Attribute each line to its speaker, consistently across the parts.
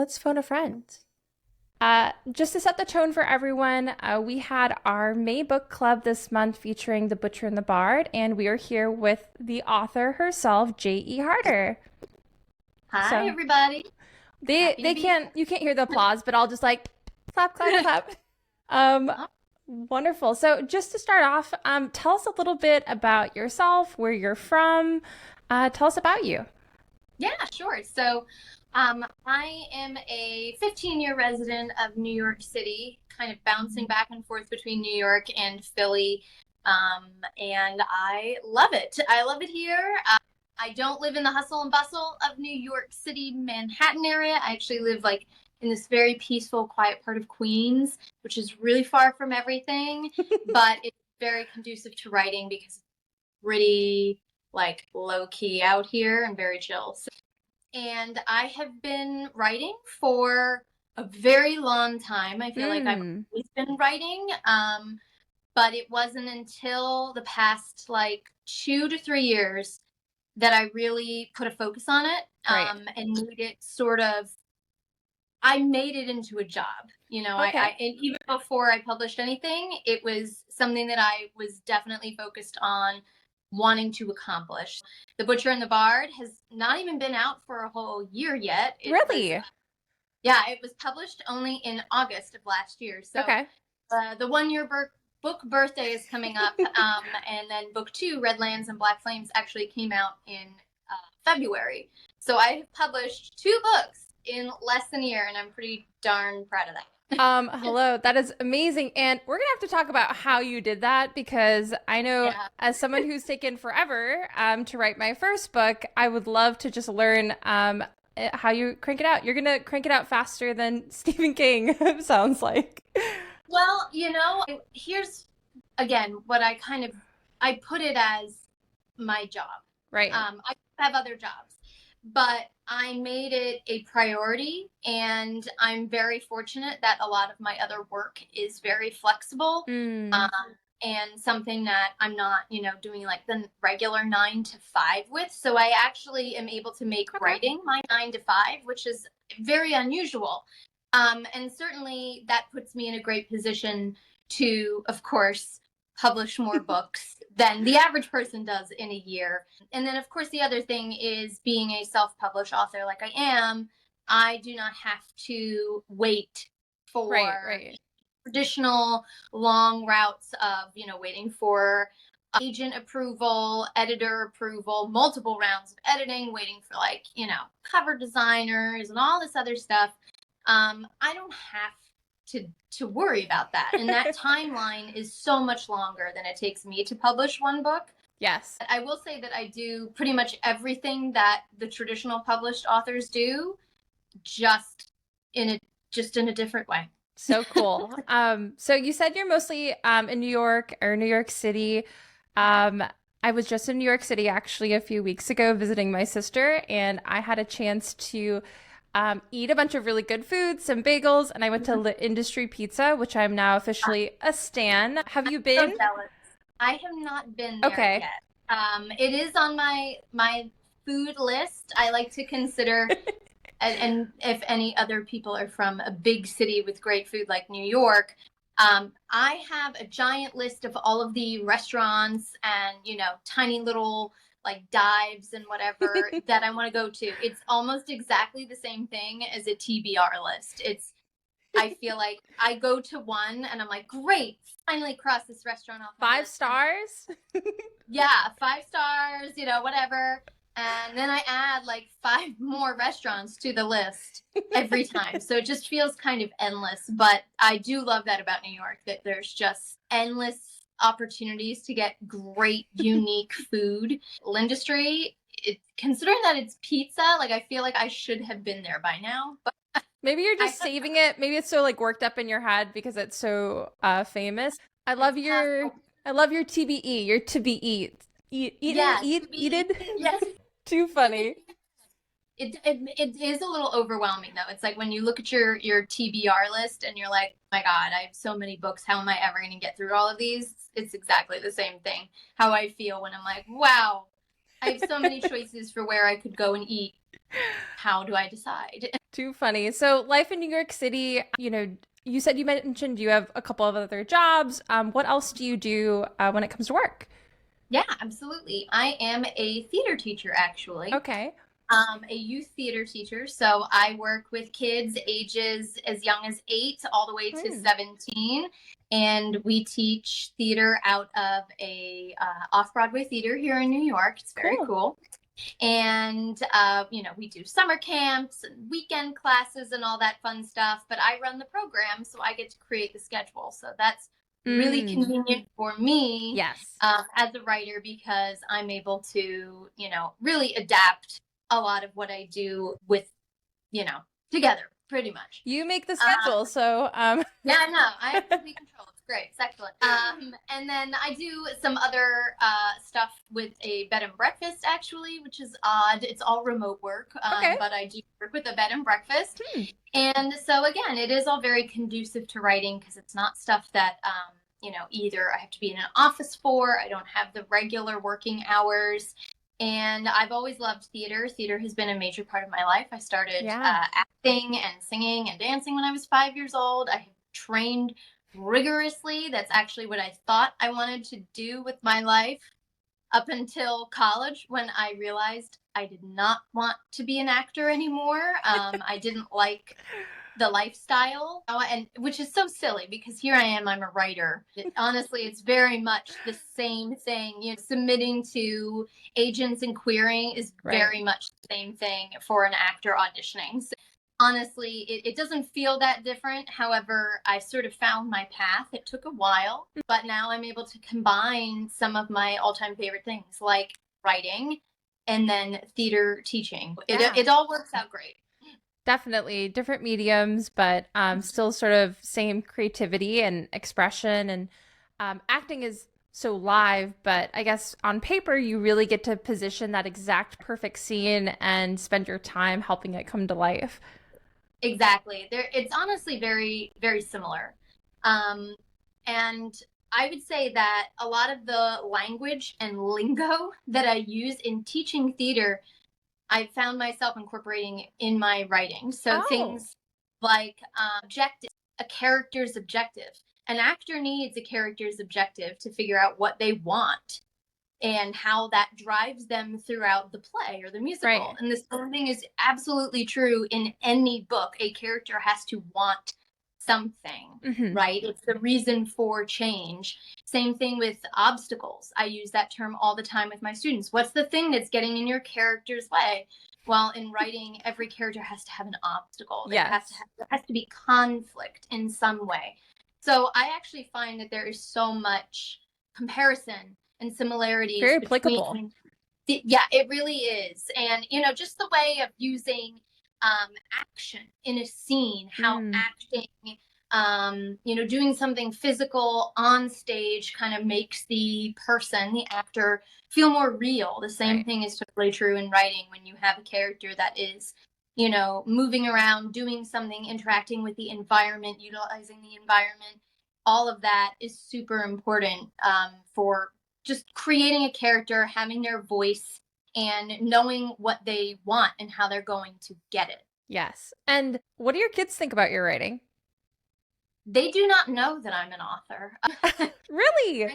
Speaker 1: Let's phone a friend. Just to set the tone for everyone, we had our May book club this month featuring The Butcher and the Bard, and we are here with the author herself, JE Harter.
Speaker 2: Hi,
Speaker 1: So
Speaker 2: everybody. Happy to
Speaker 1: they
Speaker 2: be here.
Speaker 1: can't you can't hear the applause, but I'll just like clap, clap, clap. Um,
Speaker 2: Oh,
Speaker 1: Wonderful. So just to start off, tell us a little bit about yourself, where you're from. Tell us about you.
Speaker 2: yeah, sure. I am a 15-year resident of New York City, kind of bouncing back and forth between New York and Philly. And I love it. I love it here. I don't live in the hustle and bustle of New York City, Manhattan area. I actually live like in this very peaceful, quiet part of Queens, which is really far from everything, but it's very conducive to writing because it's pretty like low key out here and very chill. And I have been writing for a very long time. I feel like I've
Speaker 1: Mm,
Speaker 2: always been writing, but it wasn't until the past like 2 to 3 years that I really put a focus on it,
Speaker 1: right.
Speaker 2: and made it sort of. I made it into a job.
Speaker 1: Okay.
Speaker 2: And even before I published anything, it was something that I was definitely focused on wanting to accomplish. The Butcher and the Bard has not even been out for a whole year yet.
Speaker 1: Really?
Speaker 2: Yeah, it was published only in August of last year. So
Speaker 1: Okay.
Speaker 2: the 1 year book birthday is coming up. And then book two, Redlands and Black Flames, actually came out in February. So I have published two books in less than a year, and I'm pretty darn proud of that.
Speaker 1: Hello, that is amazing. And we're gonna have to talk about how you did that because I know
Speaker 2: Yeah.
Speaker 1: as someone who's taken forever to write my first book, I would love to just learn how you crank it out. You're gonna crank it out faster than Stephen King, sounds like.
Speaker 2: Well, here's again what I put it as my job.
Speaker 1: Right.
Speaker 2: I have other jobs, but I made it a priority, and I'm very fortunate that a lot of my other work is very flexible. Um,
Speaker 1: Mm,
Speaker 2: and something that I'm not, doing like the regular 9 to 5 with. So I actually am able to make
Speaker 1: okay.
Speaker 2: writing my 9 to 5, which is very unusual. And certainly that puts me in a great position to, of course, publish more books than the average person does in a year. And then, of course, the other thing is being a self published author like I am, I do not have to wait
Speaker 1: Right,
Speaker 2: for
Speaker 1: right.
Speaker 2: traditional long routes of, waiting for agent approval, editor approval, multiple rounds of editing, waiting for like, cover designers and all this other stuff. I don't have to worry about that. And that timeline is so much longer than it takes me to publish one book.
Speaker 1: Yes.
Speaker 2: I will say that I do pretty much everything that the traditional published authors do, just in a just in a different way.
Speaker 1: So cool. So you said you're mostly in New York or New York City. Um, I was just in New York City actually a few weeks ago visiting my sister, and I had a chance to eat a bunch of really good food, some bagels, and I went to
Speaker 2: Mhm.
Speaker 1: Lit Industry Pizza, which I'm now officially a stan. Have you
Speaker 2: So
Speaker 1: been?
Speaker 2: jealous. I have not been there
Speaker 1: Okay.
Speaker 2: yet. It is on my food list. I like to consider, and if any other people are from a big city with great food like New York, I have a giant list of all of the restaurants and tiny little like dives and whatever that I want to go to. It's almost exactly the same thing as a TBR list. I feel like I go to one and I'm like, great, finally cross this restaurant off my
Speaker 1: Five
Speaker 2: list. And
Speaker 1: stars?
Speaker 2: yeah, 5 stars, whatever. And then I add like five more restaurants to the list every time. So it just feels kind of endless. But I do love that about New York, that there's just endless opportunities to get great, unique food. Industry, considering that it's pizza, like I feel like I should have been there by now. But
Speaker 1: Maybe you're
Speaker 2: I
Speaker 1: just saving it. Maybe it's so like worked up in your head because it's so famous. I love
Speaker 2: it's
Speaker 1: your
Speaker 2: possible.
Speaker 1: I love your TBE, your to be
Speaker 2: Yeah, to be,
Speaker 1: eated.
Speaker 2: yes,
Speaker 1: Too
Speaker 2: to be.
Speaker 1: funny.
Speaker 2: It is a little overwhelming though. It's like when you look at your TBR list and you're like, oh my God, I have so many books. How am I ever going to get through all of these? It's exactly the same thing. How I feel when I'm like, wow, I have so many choices for where I could go and eat how do I decide?
Speaker 1: Too funny. So, life in New York City, you said you mentioned you have a couple of other jobs. What else do you do when it comes to work?
Speaker 2: Yeah, absolutely. I am a theater teacher, actually.
Speaker 1: Okay.
Speaker 2: A youth theater teacher. So I work with kids ages as young as 8 all the way to
Speaker 1: Hmm.
Speaker 2: 17. And we teach theater out of a off-Broadway theater here in New York. It's very
Speaker 1: Cool.
Speaker 2: cool. And, we do summer camps and weekend classes and all that fun stuff. But I run the program, so I get to create the schedule. So that's really
Speaker 1: Mm.
Speaker 2: convenient for me
Speaker 1: Yes.
Speaker 2: as a writer because I'm able to, really adapt a lot of what I do with, you know, together pretty much.
Speaker 1: You make the
Speaker 2: Um,
Speaker 1: schedule, so
Speaker 2: yeah, no, I have complete control. It's great. It's excellent. And then I do some other stuff with a bed and breakfast, actually, which is odd. It's all remote work,
Speaker 1: okay.
Speaker 2: but I do work with a bed and breakfast.
Speaker 1: Hmm.
Speaker 2: And so, again, it is all very conducive to writing because it's not stuff that, either I have to be in an office for, I don't have the regular working hours. And I've always loved theater. Theater has been a major part of my life. I started
Speaker 1: Yeah.
Speaker 2: acting and singing and dancing when I was 5 years old. I have trained rigorously. That's actually what I thought I wanted to do with my life up until college when I realized I did not want to be an actor anymore. I didn't like the lifestyle, and which is so silly because here I am, I'm a writer. Honestly, it's very much the same thing. Submitting to agents and querying is
Speaker 1: Right.
Speaker 2: very much the same thing for an actor auditioning. So honestly, it doesn't feel that different. However, I sort of found my path. It took a while, but now I'm able to combine some of my all-time favorite things like writing and then theater teaching.
Speaker 1: Yeah.
Speaker 2: It all works out great.
Speaker 1: Definitely different mediums, but still sort of same creativity and expression. And acting is so live, but I guess on paper, you really get to position that exact perfect scene and spend your time helping it come to life.
Speaker 2: Exactly. It's honestly very, very similar. Um, and I would say that a lot of the language and lingo that I use in teaching theater, I found myself incorporating in my writing. So
Speaker 1: Oh,
Speaker 2: things like objective, a character's objective. An actor needs a character's objective to figure out what they want and how that drives them throughout the play or the musical.
Speaker 1: right.
Speaker 2: And the same thing is absolutely true in any book. A character has to want something,
Speaker 1: Hmm.
Speaker 2: right? It's the reason for change. Same thing with obstacles. I use that term all the time with my students. What's the thing that's getting in your character's way? Well, in writing, every character has to have an obstacle.
Speaker 1: Yes.
Speaker 2: There has to be conflict in some way. So I actually find that there is so much comparison and similarities
Speaker 1: Very applicable.
Speaker 2: between yeah, it really is. And just the way of using action in a scene, how
Speaker 1: Mm,
Speaker 2: acting doing something physical on stage kind of makes the person, the actor, feel more real. The same
Speaker 1: right.
Speaker 2: thing is totally true in writing when you have a character that is moving around, doing something, interacting with the environment, utilizing the environment. All of that is super important for just creating a character, having their voice, and knowing what they want and how they're going to get it.
Speaker 1: Yes. And what do your kids think about your writing?
Speaker 2: They do not know that I'm an author.
Speaker 1: Really?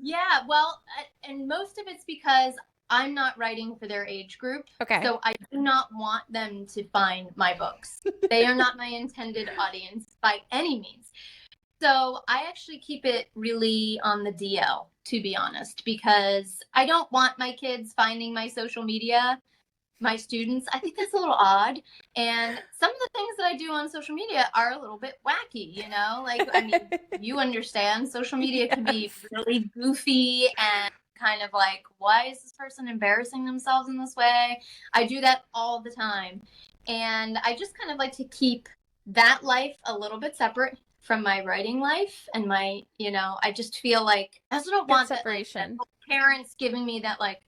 Speaker 2: Yeah, well, and most of it's because I'm not writing for their age group.
Speaker 1: Okay.
Speaker 2: So I do not want them to find my books. They are not my intended audience by any means. So I actually keep it really on the DL, to be honest, because I don't want my kids finding my social media, my students. I think that's a little odd. And some of the things that I do on social media are a little bit wacky, Like, I mean, you understand social media can be
Speaker 1: Yes.
Speaker 2: really goofy and kind of like, why is this person embarrassing themselves in this way? I do that all the time. And I just kind of like to keep that life a little bit separate from my writing life and my, I just feel like I also don't
Speaker 1: Good
Speaker 2: want that
Speaker 1: separation.
Speaker 2: parents giving me that like,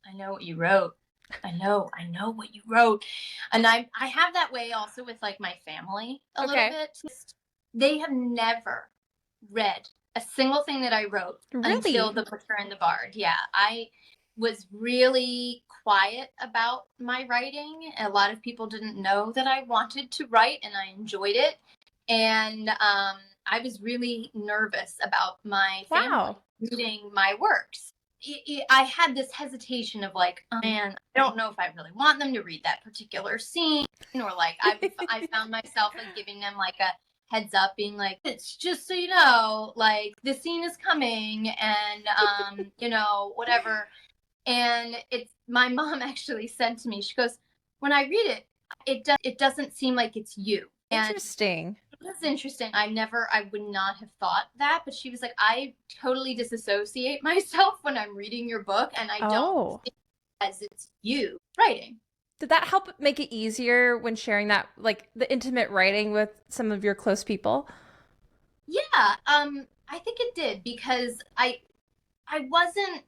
Speaker 2: I know what you wrote. I know what you wrote. And I have that way also with like my family a little
Speaker 1: Okay.
Speaker 2: bit. They have never read a single thing that I wrote until
Speaker 1: Really?
Speaker 2: The Butcher and the Bard. Yeah, I was really quiet about my writing. A lot of people didn't know that I wanted to write, and I enjoyed it. And I was really nervous about my family
Speaker 1: Wow.
Speaker 2: reading my works. I had this hesitation of like, oh man, I don't know if I really want them to read that particular scene, or like I found myself like giving them like a heads up, being like, it's just so you know, like the scene is coming, and whatever. And it's my mom actually said to me, she goes, when I read it, it doesn't seem like it's you. And
Speaker 1: Interesting.
Speaker 2: that's interesting. I would not have thought that, but she was like, I totally disassociate myself when I'm reading your book, and I don't
Speaker 1: Oh.
Speaker 2: think as it's you writing.
Speaker 1: Did that help make it easier when sharing that, like the intimate writing with some of your close people?
Speaker 2: Yeah, I think it did because I wasn't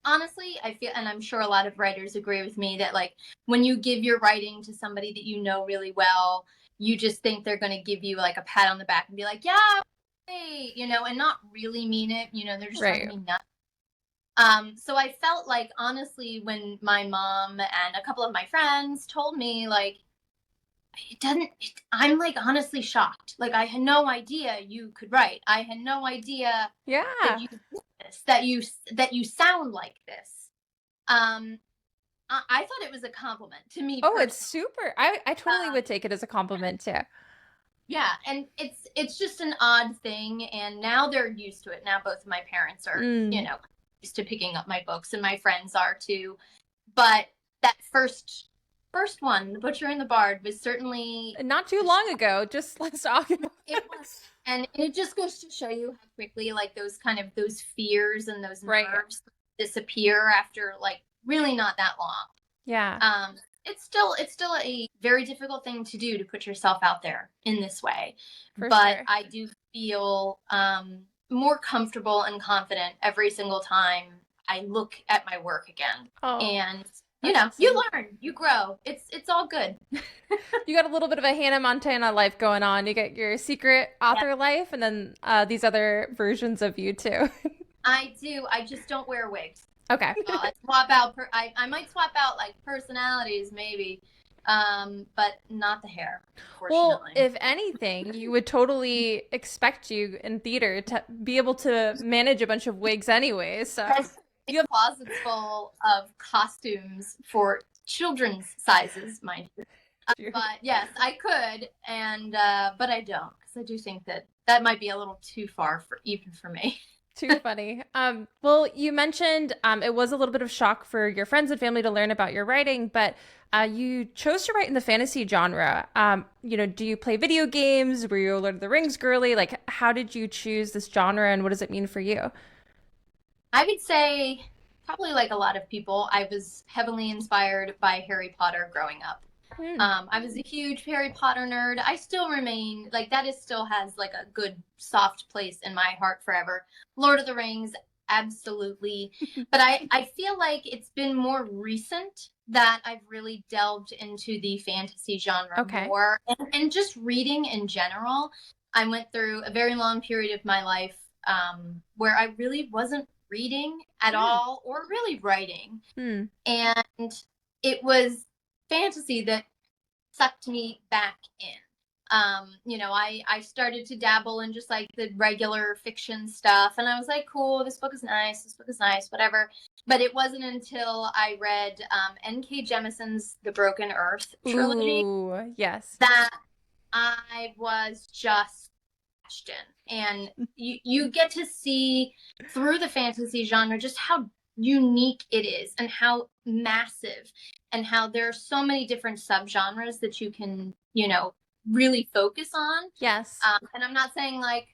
Speaker 2: honestly, I feel, and I'm sure a lot of writers agree with me, that like when you give your writing to somebody that you know really well, you just think they're going to give you like a pat on the back and be like, yeah, hey, and not really mean it. They're just trying to
Speaker 1: Right.
Speaker 2: be nice. So I felt like honestly, when my mom and a couple of my friends told me like, I'm like honestly shocked. Like I had no idea you could write. I had no idea that
Speaker 1: Yeah.
Speaker 2: you did this, that you sound like this. Um, I thought it was a compliment to me
Speaker 1: Oh, it's
Speaker 2: personally.
Speaker 1: super. I totally
Speaker 2: Um,
Speaker 1: would take it as a compliment too.
Speaker 2: yeah, and it's just an odd thing, and now they're used to it. Now both of my parents are,
Speaker 1: Mm.
Speaker 2: used to picking up my books, and my friends are too. But that first one, The Butcher and the Bard, was certainly
Speaker 1: Not too
Speaker 2: a
Speaker 1: long
Speaker 2: shock.
Speaker 1: ago, just let's talk about.
Speaker 2: It was, and it just goes to show you how quickly like those fears and those
Speaker 1: Right.
Speaker 2: nerves disappear after like really not that long.
Speaker 1: Yeah,
Speaker 2: um it's still a very difficult thing to do, to put yourself out there in this way,
Speaker 1: for
Speaker 2: but
Speaker 1: sure.
Speaker 2: I do feel more comfortable and confident every single time I look at my work again.
Speaker 1: Oh,
Speaker 2: And
Speaker 1: that's
Speaker 2: you
Speaker 1: awesome.
Speaker 2: learn, you grow, it's all good.
Speaker 1: You got a little bit of a Hannah Montana life going on. You get your secret
Speaker 2: Yeah,
Speaker 1: author life, and then these other versions of you too.
Speaker 2: I do. I just don't wear wigs.
Speaker 1: Okay.
Speaker 2: I swap out I might swap out like personalities maybe, but not the hair,
Speaker 1: Well,
Speaker 2: unfortunately.
Speaker 1: if anything, you would totally expect you in theater to be able to manage a bunch of wigs anyway. So
Speaker 2: Has
Speaker 1: you have,
Speaker 2: closets full of costumes for children's sizes, mind you. But yes, I could, and but I don't, because I do think that that might be a little too far for even for me.
Speaker 1: too funny. Well, you mentioned it was a little bit of shock for your friends and family to learn about your writing, but you chose to write in the fantasy genre. Do you play video games? Were you a Lord of the Rings girly? Like, how did you choose this genre, and what does it mean for you?
Speaker 2: I would say, probably like a lot of people, I was heavily inspired by Harry Potter growing up.
Speaker 1: Hmm.
Speaker 2: I was a huge Harry Potter nerd. I still remain like that. Is still has like a good soft place in my heart forever. Lord of the Rings, absolutely. But I feel like it's been more recent that I've really delved into the fantasy genre
Speaker 1: Okay.
Speaker 2: more, and just reading in general. I went through a very long period of my life where I really wasn't reading at
Speaker 1: Hmm.
Speaker 2: all or really writing,
Speaker 1: Hmm.
Speaker 2: and it was fantasy that sucked me back in. I started to dabble in just like the regular fiction stuff, and I was like, cool, this book is nice, whatever. But it wasn't until I read N.K. Jemison's The Broken Earth trilogy
Speaker 1: Ooh, yes.
Speaker 2: that I was just touched in. And you get to see through the fantasy genre just how unique it is, and how massive, and how there are so many different subgenres that you can, really focus on.
Speaker 1: Yes.
Speaker 2: And I'm not saying like,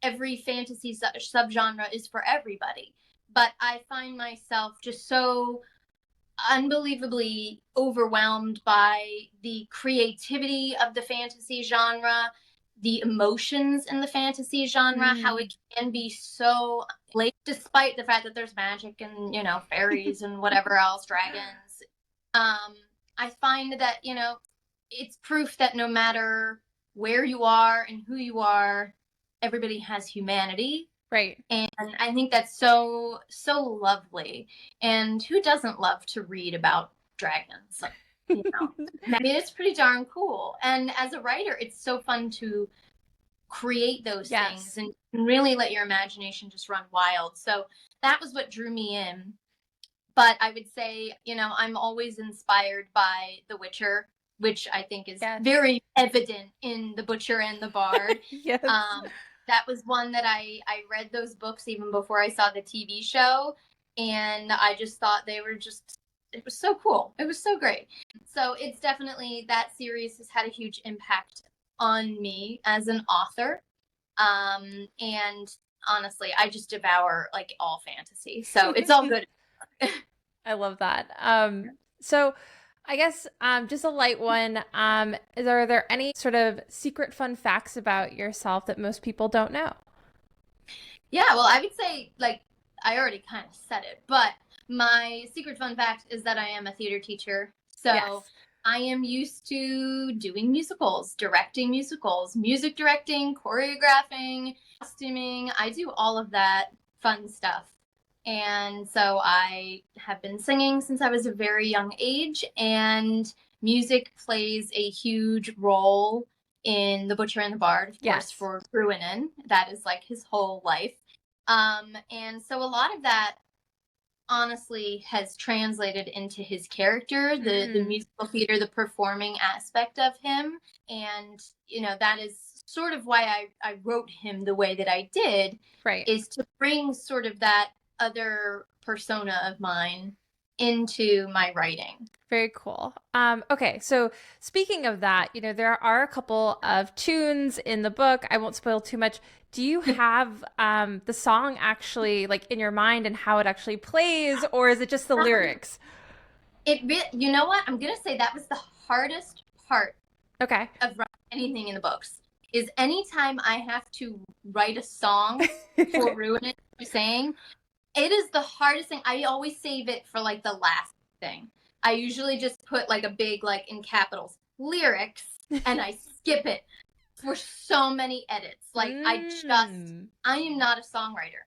Speaker 2: every fantasy subgenre is for everybody, but I find myself just so unbelievably overwhelmed by the creativity of the fantasy genre, the emotions in the fantasy genre, how
Speaker 1: Hmm.
Speaker 2: it can be so late, despite the fact that there's magic and, fairies and whatever else, dragons. I find that, it's proof that no matter where you are and who you are, everybody has humanity.
Speaker 1: Right.
Speaker 2: And I think that's so, so lovely. And who doesn't love to read about dragons? You know, I mean, it's pretty darn cool. And as a writer, it's so fun to create those things
Speaker 1: Yes.
Speaker 2: and really let your imagination just run wild. So that was what drew me in. But I would say, I'm always inspired by The Witcher, which I think is
Speaker 1: Yes.
Speaker 2: very evident in The Butcher and the Bard.
Speaker 1: Yes.
Speaker 2: That was one that I read those books even before I saw the TV show. And I just thought it was so cool. It was so great. So it's definitely, that series has had a huge impact on me as an author. And honestly, I just devour like all fantasy. So it's all good.
Speaker 1: I love that. So I guess just a light one. Are there any sort of secret fun facts about yourself that most people don't know?
Speaker 2: Yeah, well, I would say, like, I already kind of said it, but my secret fun fact is that I am a theater teacher. So
Speaker 1: Yes.
Speaker 2: I am used to doing musicals, directing musicals, music directing, choreographing, costuming. I do all of that fun stuff. And so I have been singing since I was a very young age, and music plays a huge role in The Butcher and the Bard, of course,
Speaker 1: Yes.
Speaker 2: for Bruinen. That is like his whole life. And so a lot of that honestly has translated into his character, the musical theater, the performing aspect of him. And, that is sort of why I wrote him the way that I did,
Speaker 1: Right.
Speaker 2: is to bring sort of that other persona of mine into my writing.
Speaker 1: Very cool. Okay, so speaking of that, there are a couple of tunes in the book. I won't spoil too much. Do you have the song actually like in your mind and how it actually plays, or is it just the lyrics?
Speaker 2: You know what? I'm gonna say that was the hardest part
Speaker 1: Okay.
Speaker 2: of writing anything in the books. Is anytime I have to write a song for Ruin It, saying it is the hardest thing. I always save it for like the last thing. I usually just put like a big, like in capitals, lyrics, and I skip it for so many edits. Like I am not a songwriter.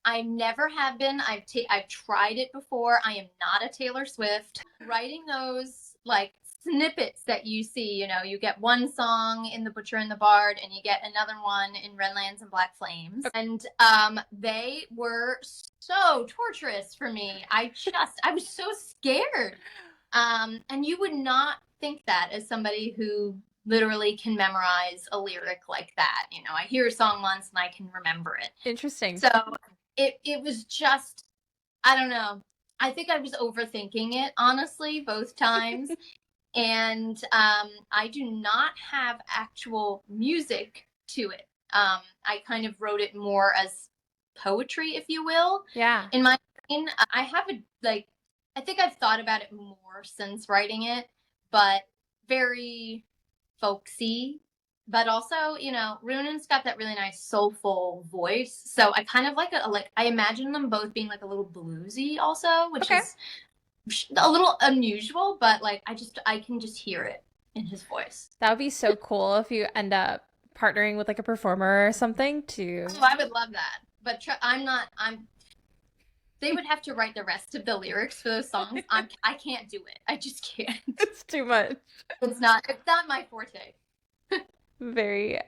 Speaker 2: I never have been. I've tried it before. I am not a Taylor Swift. Writing those like snippets that you see, you get one song in The Butcher and the Bard, and you get another one in Redlands and Black Flames. And they were so torturous for me. I was so scared. And you would not think that as somebody who literally can memorize a lyric like that. I hear a song once and I can remember it.
Speaker 1: Interesting.
Speaker 2: So it was just, I don't know. I think I was overthinking it, honestly, both times. And I do not have actual music to it. I kind of wrote it more as poetry, if you will.
Speaker 1: Yeah.
Speaker 2: In my brain, I have I think I've thought about it more since writing it, but very folksy. But also, Runan's got that really nice soulful voice. So I kind of I imagine them both being like a little bluesy also, which is a little unusual, but like I can just hear it in his voice.
Speaker 1: That would be so cool if you end up partnering with like a performer or something to.
Speaker 2: Oh, I would love that. But they would have to write the rest of the lyrics for those songs. I can't do it. I just can't.
Speaker 1: It's too much.
Speaker 2: It's not my forte.
Speaker 1: Very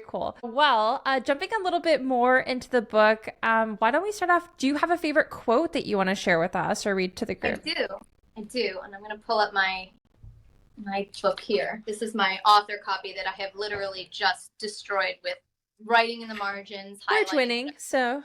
Speaker 1: cool. Well, jumping a little bit more into the book, why don't we start off? Do you have a favorite quote that you want to share with us or read to the group?
Speaker 2: I do, and I'm going to pull up my book here. This is my author copy that I have literally just destroyed with writing in the margins.
Speaker 1: We're twinning, so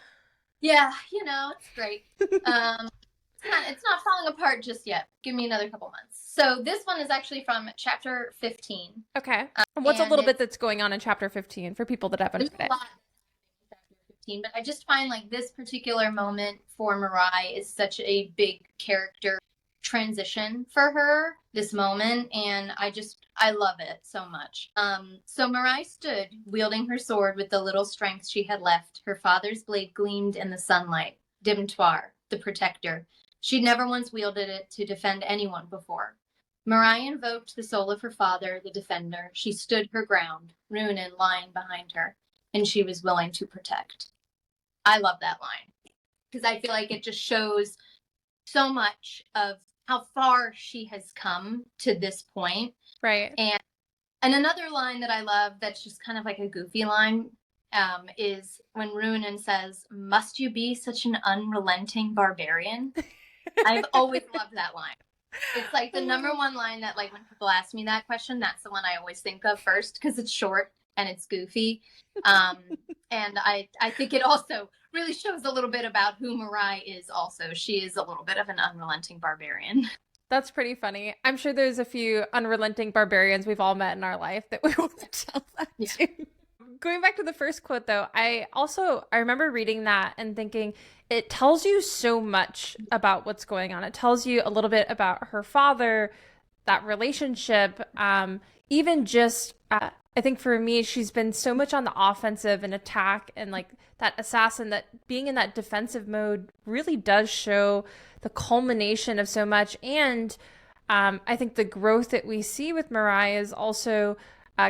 Speaker 2: yeah, it's great. It's not falling apart just yet. Give me another couple months. So this one is actually from chapter 15.
Speaker 1: Okay. And what's a little bit that's going on in chapter 15 for people that haven't read it?
Speaker 2: There's a lot in chapter 15, but I just find like this particular moment for Mirai is such a big character transition for her, this moment, and I love it so much. So Mirai stood, wielding her sword with the little strength she had left. Her father's blade gleamed in the sunlight. Dimtwar, the protector. She'd never once wielded it to defend anyone before. Mirai invoked the soul of her father, the defender. She stood her ground, Runin lying behind her, and she was willing to protect. I love that line because I feel like it just shows so much of how far she has come to this point.
Speaker 1: Right.
Speaker 2: And another line that I love that's just kind of like a goofy line is when Ruinen says, "Must you be such an unrelenting barbarian?" I've always loved that line. It's like the number one line that, like, when people ask me that question, that's the one I always think of first because it's short and it's goofy. And I think it also really shows a little bit about who Mirai is also. She is a little bit of an unrelenting barbarian.
Speaker 1: That's pretty funny. I'm sure there's a few unrelenting barbarians we've all met in our life that we want to tell that
Speaker 2: Yeah.
Speaker 1: to. Going back to the first quote though, I remember reading that and thinking it tells you so much about what's going on. It tells you a little bit about her father, that relationship, even just I think for me, she's been so much on the offensive and attack, and like that assassin, that being in that defensive mode really does show the culmination of so much. And I think the growth that we see with Mirai is also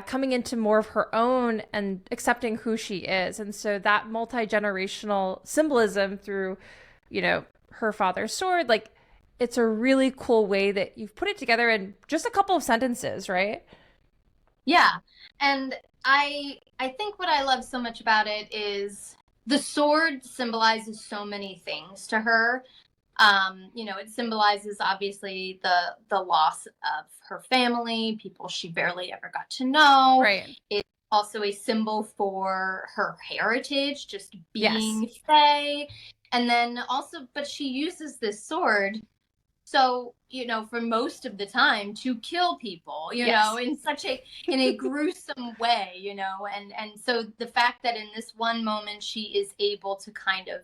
Speaker 1: coming into more of her own and accepting who she is. And so that multi-generational symbolism through, her father's sword, like it's a really cool way that you've put it together in just a couple of sentences, right?
Speaker 2: Yeah. And I think what I love so much about it is the sword symbolizes so many things to her. It symbolizes obviously the loss of her family, people she barely ever got to know.
Speaker 1: Right.
Speaker 2: It's also a symbol for her heritage, just
Speaker 1: Yes.
Speaker 2: being Fae. And then also, but she uses this sword, so, for most of the time to kill people,
Speaker 1: Yes.
Speaker 2: in a gruesome way, and so the fact that in this one moment she is able to kind of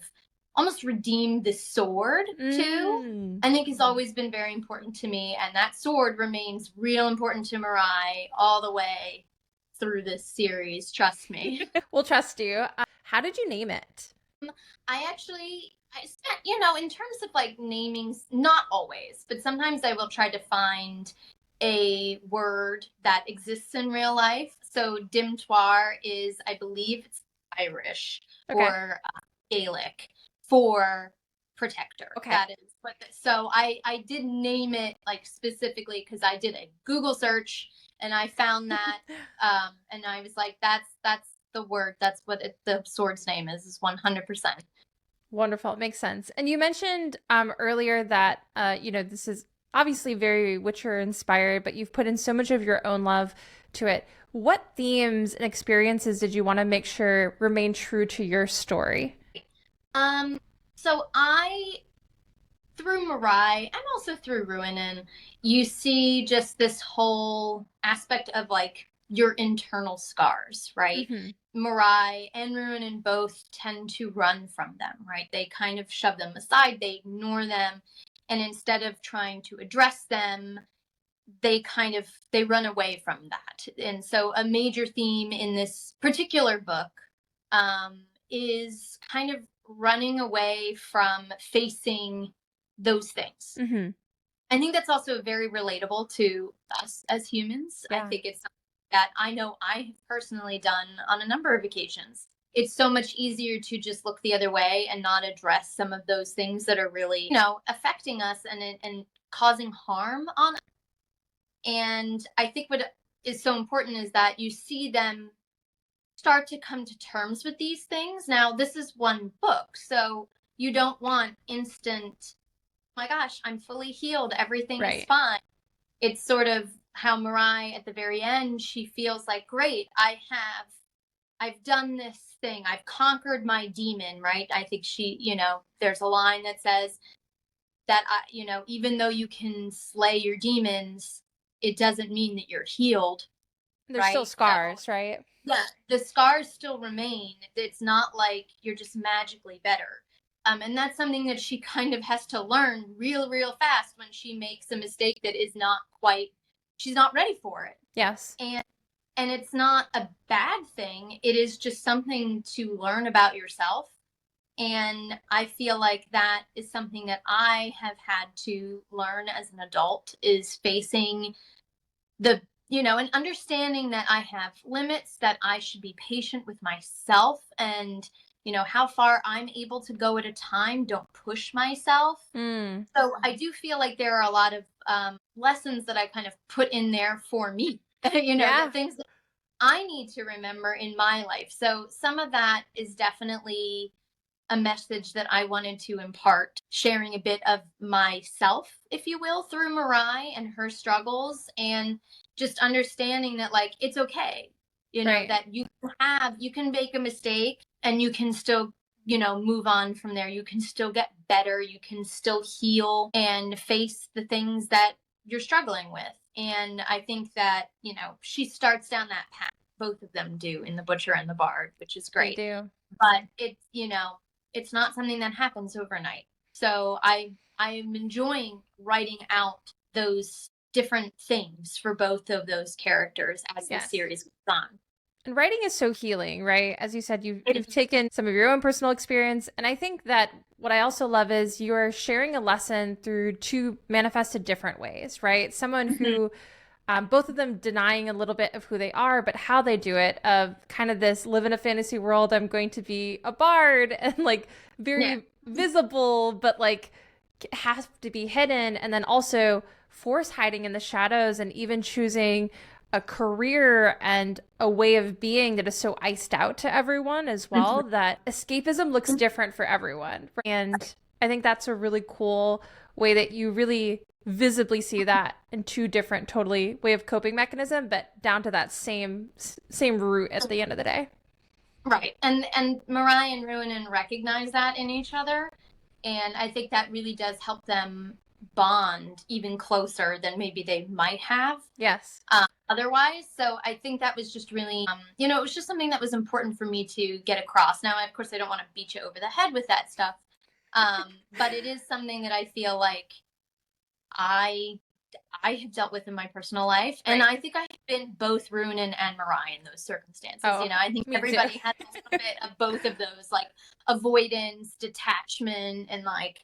Speaker 2: almost redeem the sword too, I think has always been very important to me. And that sword remains real important to Mirai all the way through this series. Trust me.
Speaker 1: We'll trust you. How did you name it?
Speaker 2: I spent, in terms of like namings, not always, but sometimes I will try to find a word that exists in real life. So dimtoir is, I believe it's Irish or Gaelic for protector.
Speaker 1: Okay.
Speaker 2: That is what. So I did name it like specifically because I did a Google search and I found that, and I was like, that's the word. That's what the sword's name is 100%.
Speaker 1: Wonderful. It makes sense. And you mentioned earlier that this is obviously very Witcher inspired, but you've put in so much of your own love to it. What themes and experiences did you want to make sure remain true to your story?
Speaker 2: So through Mirai and also through Ruinen, you see just this whole aspect of like your internal scars, right? Mirai and Ruinen both tend to run from them, right? They kind of shove them aside, they ignore them, and instead of trying to address them, they run away from that. And so a major theme in this particular book is kind of running away from facing those things. I think that's also very relatable to us as humans.
Speaker 1: Yeah.
Speaker 2: I think it's something that I know I have personally done on a number of occasions. It's so much easier to just look the other way and not address some of those things that are really, affecting us and causing harm on us. And I think what is so important is that you see them start to come to terms with these things. Now, this is one book, so you don't want instant, my gosh, I'm fully healed, everything is fine. It's sort of how Mirai at the very end, she feels like, great, I've done this thing, I've conquered my demon, right? I think she, there's a line that says that, even though you can slay your demons, it doesn't mean that you're healed.
Speaker 1: There's still scars, right?
Speaker 2: Yeah, the scars still remain. It's not like you're just magically better. And that's something that she kind of has to learn real fast when she makes a mistake that is not quite, she's not ready for it.
Speaker 1: Yes.
Speaker 2: And it's not a bad thing. It is just something to learn about yourself. And I feel like that is something that I have had to learn as an adult, is facing and understanding that I have limits, that I should be patient with myself, and, how far I'm able to go at a time. Don't push myself.
Speaker 1: Mm.
Speaker 2: So I do feel like there are a lot of lessons that I kind of put in there for me,
Speaker 1: Yeah,
Speaker 2: the things that I need to remember in my life. So some of that is definitely a message that I wanted to impart, sharing a bit of myself, if you will, through Mariah and her struggles, and just understanding that, like, it's okay,
Speaker 1: right.
Speaker 2: that you can make a mistake and you can still, move on from there. You can still get better. You can still heal and face the things that you're struggling with. And I think that, she starts down that path. Both of them do in The Butcher and the Bard, which is
Speaker 1: They
Speaker 2: great.
Speaker 1: do.
Speaker 2: But it's not something that happens overnight. So I am enjoying writing out those different things for both of those characters as the
Speaker 1: Yes.
Speaker 2: series goes on.
Speaker 1: And writing is so healing, right? As you said, you've
Speaker 2: It
Speaker 1: you've
Speaker 2: is.
Speaker 1: taken some of your own personal experience, and I think that what I also love is you're sharing a lesson through two manifested different ways, right? Someone
Speaker 2: Mhm.
Speaker 1: who both of them denying a little bit of who they are, but how they do it, of kind of this live in a fantasy world. I'm going to be a bard and like
Speaker 2: Yeah.
Speaker 1: very visible, but like has to be hidden. And then also force hiding in the shadows and even choosing a career and a way of being that is so iced out to everyone as well that escapism looks different for everyone. And I think that's a really cool way that you really visibly see that in two different totally way of coping mechanism, but down to that same root at the end of the day.
Speaker 2: Right. And Mariah and Ruinen recognize that in each other. And I think that really does help them bond even closer than maybe they might have
Speaker 1: Yes.
Speaker 2: otherwise. So I think that was just really, it was just something that was important for me to get across. Now, of course, I don't want to beat you over the head with that stuff. But it is something that I feel like I I have dealt with in my personal life. And
Speaker 1: Right.
Speaker 2: I think I've been both Runen and Mariah in those circumstances.
Speaker 1: Oh,
Speaker 2: I think
Speaker 1: me too.
Speaker 2: everybody has a little bit of both of those, like avoidance, detachment, and like,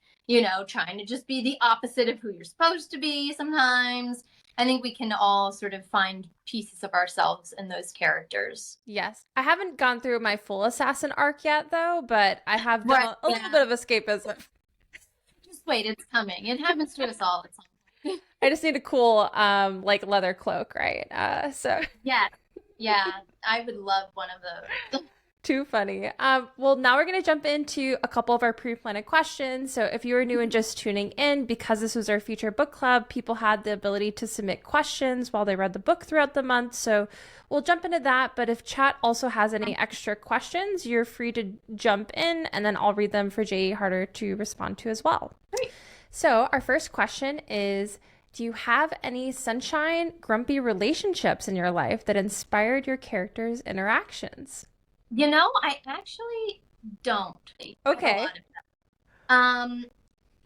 Speaker 2: trying to just be the opposite of who you're supposed to be sometimes. I think we can all sort of find pieces of ourselves in those characters.
Speaker 1: Yes. I haven't gone through my full assassin arc yet though, but I have done
Speaker 2: Right.
Speaker 1: a little
Speaker 2: Yeah.
Speaker 1: bit of escapism.
Speaker 2: Just wait, it's coming. It happens to us all at some point.
Speaker 1: I just need a cool like leather cloak, right? So
Speaker 2: Yeah. Yeah. I would love one of those.
Speaker 1: too funny. Well, now we're going to jump into a couple of our pre-planned questions. So, if you are new and just tuning in, because this was our feature book club, people had the ability to submit questions while they read the book throughout the month. So, we'll jump into that. But if chat also has any extra questions, you're free to jump in and then I'll read them for JE Harter to respond to as well.
Speaker 2: Great.
Speaker 1: So, our first question is, do you have any sunshine, grumpy relationships in your life that inspired your characters' interactions?
Speaker 2: I actually don't have a
Speaker 1: Okay.
Speaker 2: lot of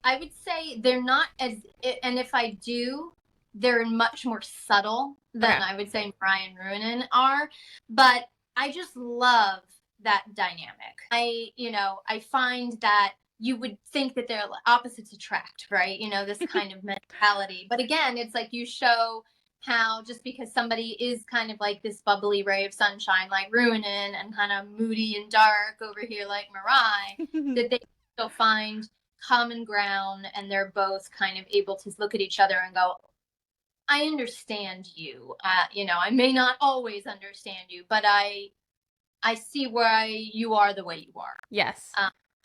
Speaker 2: I would say they're not as, and if I do, they're much more subtle
Speaker 1: Okay.
Speaker 2: than I would say Mariah and Ruinen are. But I just love that dynamic. I find that you would think that they're opposites attract, right? This kind of mentality. But again, it's like you show how just because somebody is kind of like this bubbly ray of sunshine, like Ruinen, and kind of moody and dark over here, like Mariah, that they still find common ground and they're both kind of able to look at each other and go, I understand you. I may not always understand you, but I see why you are the way you are.
Speaker 1: Yes.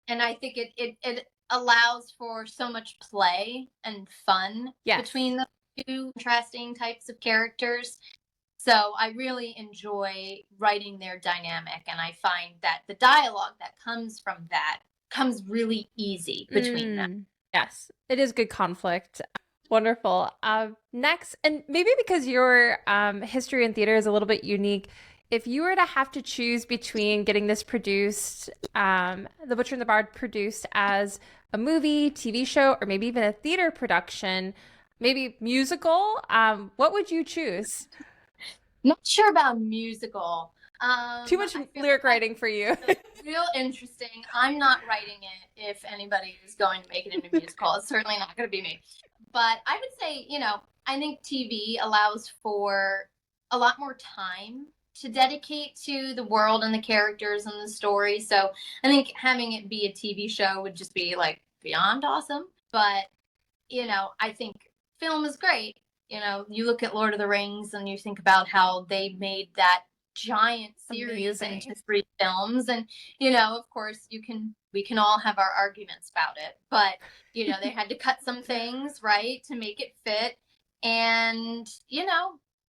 Speaker 2: And I think it allows for so much play and fun
Speaker 1: Yes.
Speaker 2: between the two contrasting types of characters. So I really enjoy writing their dynamic, and I find that the dialogue that comes from that comes really easy between them.
Speaker 1: Yes. It is good conflict. Wonderful. Next, and maybe because your history in theater is a little bit unique, if you were to have to choose between getting this produced, The Butcher and the Bard produced as a movie, TV show, or maybe even a theater production, maybe musical, what would you choose?
Speaker 2: Not sure about musical.
Speaker 1: Too much
Speaker 2: I feel
Speaker 1: lyric
Speaker 2: like
Speaker 1: writing for you.
Speaker 2: it's real interesting. I'm not writing it if anybody is going to make it into a musical. It's certainly not going to be me. But I would say, I think TV allows for a lot more time to dedicate to the world and the characters and the story. So I think having it be a TV show would just be like beyond awesome. But, I think film is great. You look at Lord of the Rings and you think about how they made that giant series
Speaker 1: Amazing.
Speaker 2: into 3 films. And, of course, we can all have our arguments about it. But, they had to cut some things, right, to make it fit. And,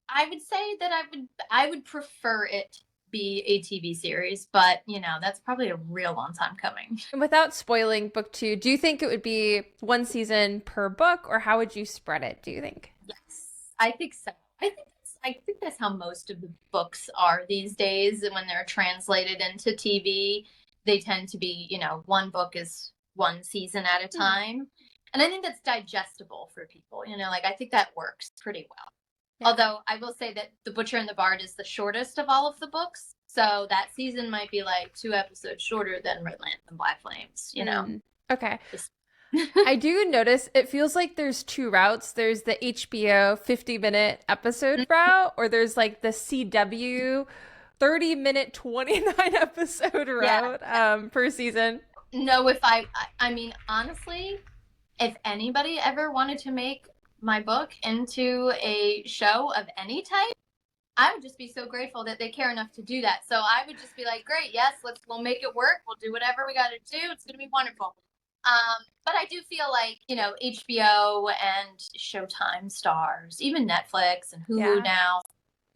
Speaker 2: I would say that I would prefer it be a TV series, but that's probably a real long time coming.
Speaker 1: And without spoiling book 2, do you think it would be one season per book, or how would you spread it, do you think?
Speaker 2: Yes, I think so. I think that's how most of the books are these days. And when they're translated into TV, they tend to be, one book is one season at a time. And I think that's digestible for people, like I think that works pretty well.
Speaker 1: Yeah.
Speaker 2: Although I will say that The Butcher and the Bard is the shortest of all of the books. So that season might be like 2 episodes shorter than Red Lantern and Black Flames,
Speaker 1: Okay. I do notice it feels like there's 2 routes. There's the HBO 50-minute episode route, or there's like the CW 30-minute 29 episode route per season.
Speaker 2: No, I mean, honestly, if anybody ever wanted to make my book into a show of any type, I would just be so grateful that they care enough to do that. So I would just be like, great, yes, we'll make it work. We'll do whatever we got to do. It's going to be wonderful. But I do feel like, HBO and Showtime stars, even Netflix and Hulu now,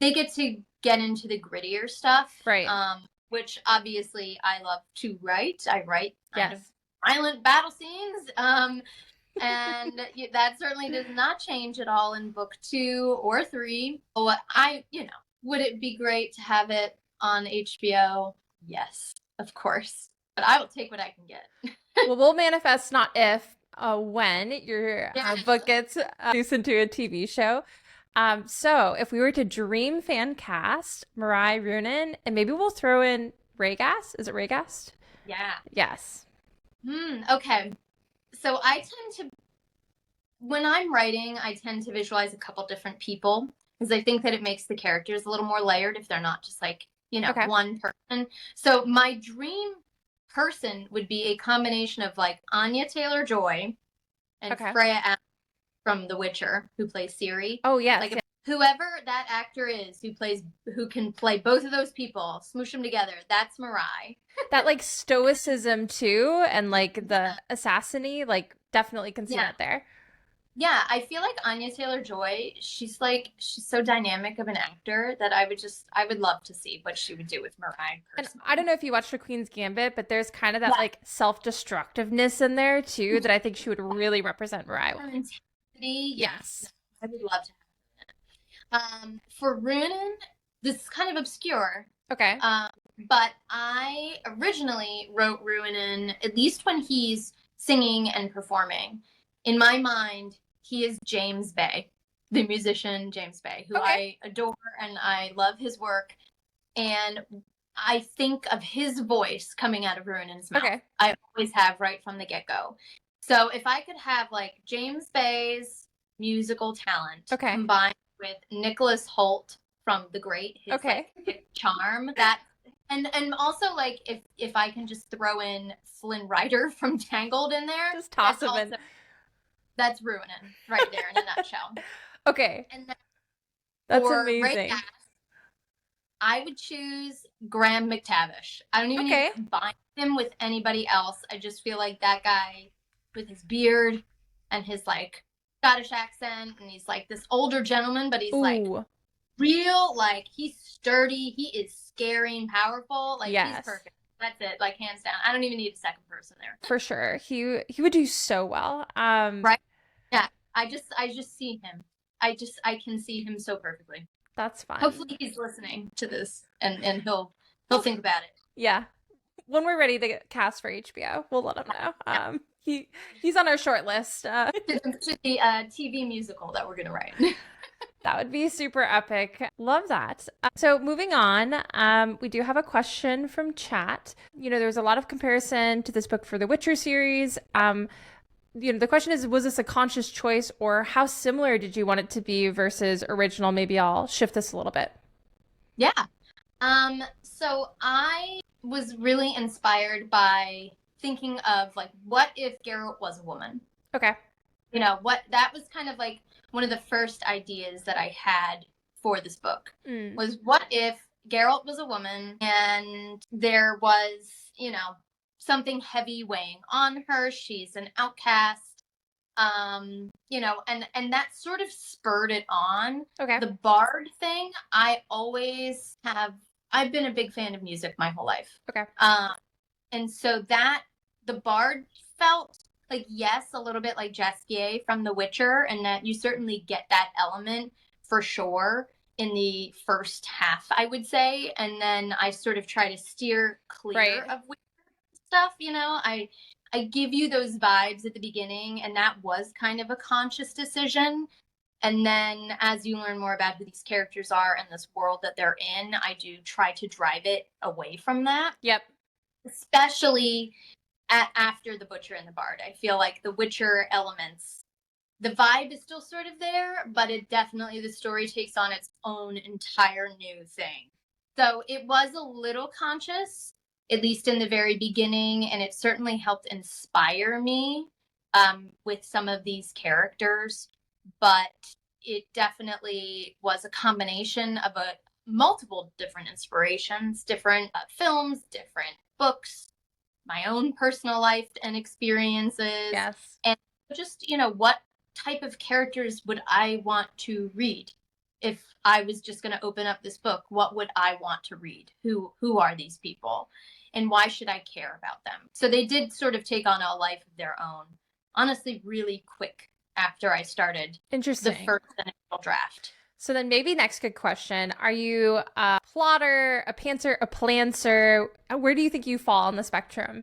Speaker 2: they get into the grittier stuff.
Speaker 1: Right.
Speaker 2: Which obviously I love to write. I write kind of
Speaker 1: Yes.
Speaker 2: violent battle scenes. And that certainly does not change at all in book 2 or 3. Would it be great to have it on HBO? Yes, of course. But I will take what I can get.
Speaker 1: Well, we'll manifest not if, when your book gets produced into a TV show. So if we were to dream fan cast Mirai Runin, and maybe we'll throw in Rhaegast. Is it Rhaegast?
Speaker 2: Yeah.
Speaker 1: Yes.
Speaker 2: Okay. So when I'm writing, I tend to visualize a couple different people because I think that it makes the characters a little more layered if they're not just like, one person. So my dream person would be a combination of like Anya Taylor-Joy and Freya Allan from The Witcher, who plays Ciri.
Speaker 1: Oh, yes.
Speaker 2: Like whoever that actor is who can play both of those people, smoosh them together, that's Mirai.
Speaker 1: That like stoicism too, and like the assassiny, like definitely can see that there.
Speaker 2: Yeah, I feel like Anya Taylor-Joy, she's so dynamic of an actor that I would love to see what she would do with Mirai personally.
Speaker 1: And I don't know if you watched The Queen's Gambit, but there's kind of that like self-destructiveness in there too that I think she would really represent Mirai.
Speaker 2: Intensity,
Speaker 1: yes.
Speaker 2: I would love to have it. For Runin, this is kind of obscure.
Speaker 1: Okay.
Speaker 2: But I originally wrote Runin, at least when he's singing and performing. In my mind, he is James Bay, the musician James Bay, who I adore and I love his work. And I think of his voice coming out of Runin's mouth.
Speaker 1: Okay.
Speaker 2: I always have right from the get-go. So if I could have like James Bay's musical talent combined with Nicholas Hoult from The Great, his like, charm, and also like if I can just throw in Flynn Rider from Tangled in there,
Speaker 1: just toss him in.
Speaker 2: That's Runin right there in a nutshell.
Speaker 1: Okay.
Speaker 2: And then
Speaker 1: that's amazing.
Speaker 2: Rhaegast, I would choose Graham McTavish. I don't even need to combine him with anybody else. I just feel like that guy with his beard and his like Scottish accent, and he's like this older gentleman, but he's like real, like he's sturdy, he is scary and powerful. Like he's perfect. That's it, like hands down. I don't even need a second person there.
Speaker 1: For sure. He would do so well.
Speaker 2: Right? Yeah. I just see him. I can see him so perfectly.
Speaker 1: That's fine.
Speaker 2: Hopefully he's listening to this and he'll think about it.
Speaker 1: Yeah. When we're ready to cast for HBO, we'll let him know. He's on our short list.
Speaker 2: To the TV musical that we're gonna write.
Speaker 1: That would be super epic. Love that. So moving on, we do have a question from chat. There's a lot of comparison to this book for the Witcher series. The question is, was this a conscious choice, or how similar did you want it to be versus original? Maybe I'll shift this a little bit.
Speaker 2: Yeah. So I was really inspired by thinking of like, what if Geralt was a woman?
Speaker 1: Okay.
Speaker 2: What that was kind of like one of the first ideas that I had for this book
Speaker 1: Mm.
Speaker 2: was what if Geralt was a woman and there was, something heavy weighing on her. She's an outcast. And that sort of spurred it on.
Speaker 1: Okay.
Speaker 2: The bard thing, I've been a big fan of music my whole life.
Speaker 1: Okay.
Speaker 2: And so that the bard felt like, yes, a little bit like Jaskier from The Witcher, and that you certainly get that element for sure in the first half, I would say. And then I sort of try to steer clear
Speaker 1: Right.
Speaker 2: of Witcher stuff, I give you those vibes at the beginning, and that was kind of a conscious decision. And then as you learn more about who these characters are and this world that they're in, I do try to drive it away from that.
Speaker 1: Yep.
Speaker 2: Especially after The Butcher and the Bard. I feel like the Witcher elements, the vibe is still sort of there, but the story takes on its own entire new thing. So it was a little conscious, at least in the very beginning, and it certainly helped inspire me with some of these characters. But it definitely was a combination of multiple different inspirations, different films, different books, my own personal life and experiences,
Speaker 1: Yes.
Speaker 2: and just, what type of characters would I want to read? If I was just going to open up this book, what would I want to read? Who are these people? And why should I care about them? So they did sort of take on a life of their own, honestly, really quick after I started the
Speaker 1: Interesting.
Speaker 2: first initial draft.
Speaker 1: So then maybe next good question. Are you a plotter, a pantser, a plancer? Where do you think you fall on the spectrum?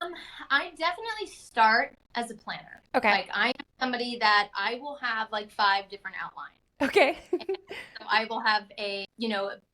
Speaker 2: I definitely start as a planner.
Speaker 1: Okay.
Speaker 2: Like, I am somebody that I will have like 5 different outlines.
Speaker 1: Okay.
Speaker 2: So I will have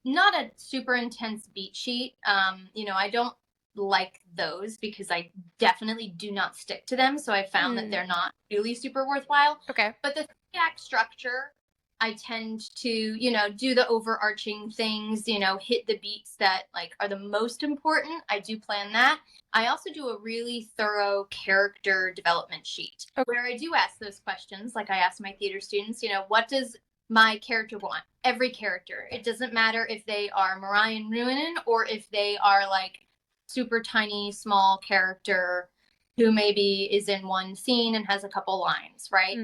Speaker 2: not a super intense beat sheet. I don't like those because I definitely do not stick to them. So I found that they're not really super worthwhile.
Speaker 1: Okay.
Speaker 2: But the 3-act structure, I tend to, do the overarching things, hit the beats that like are the most important. I do plan that. I also do a really thorough character development sheet where I do ask those questions. Like I ask my theater students, what does my character want? Every character. It doesn't matter if they are Mariah Ruinen or if they are like super tiny, small character who maybe is in one scene and has a couple lines, right?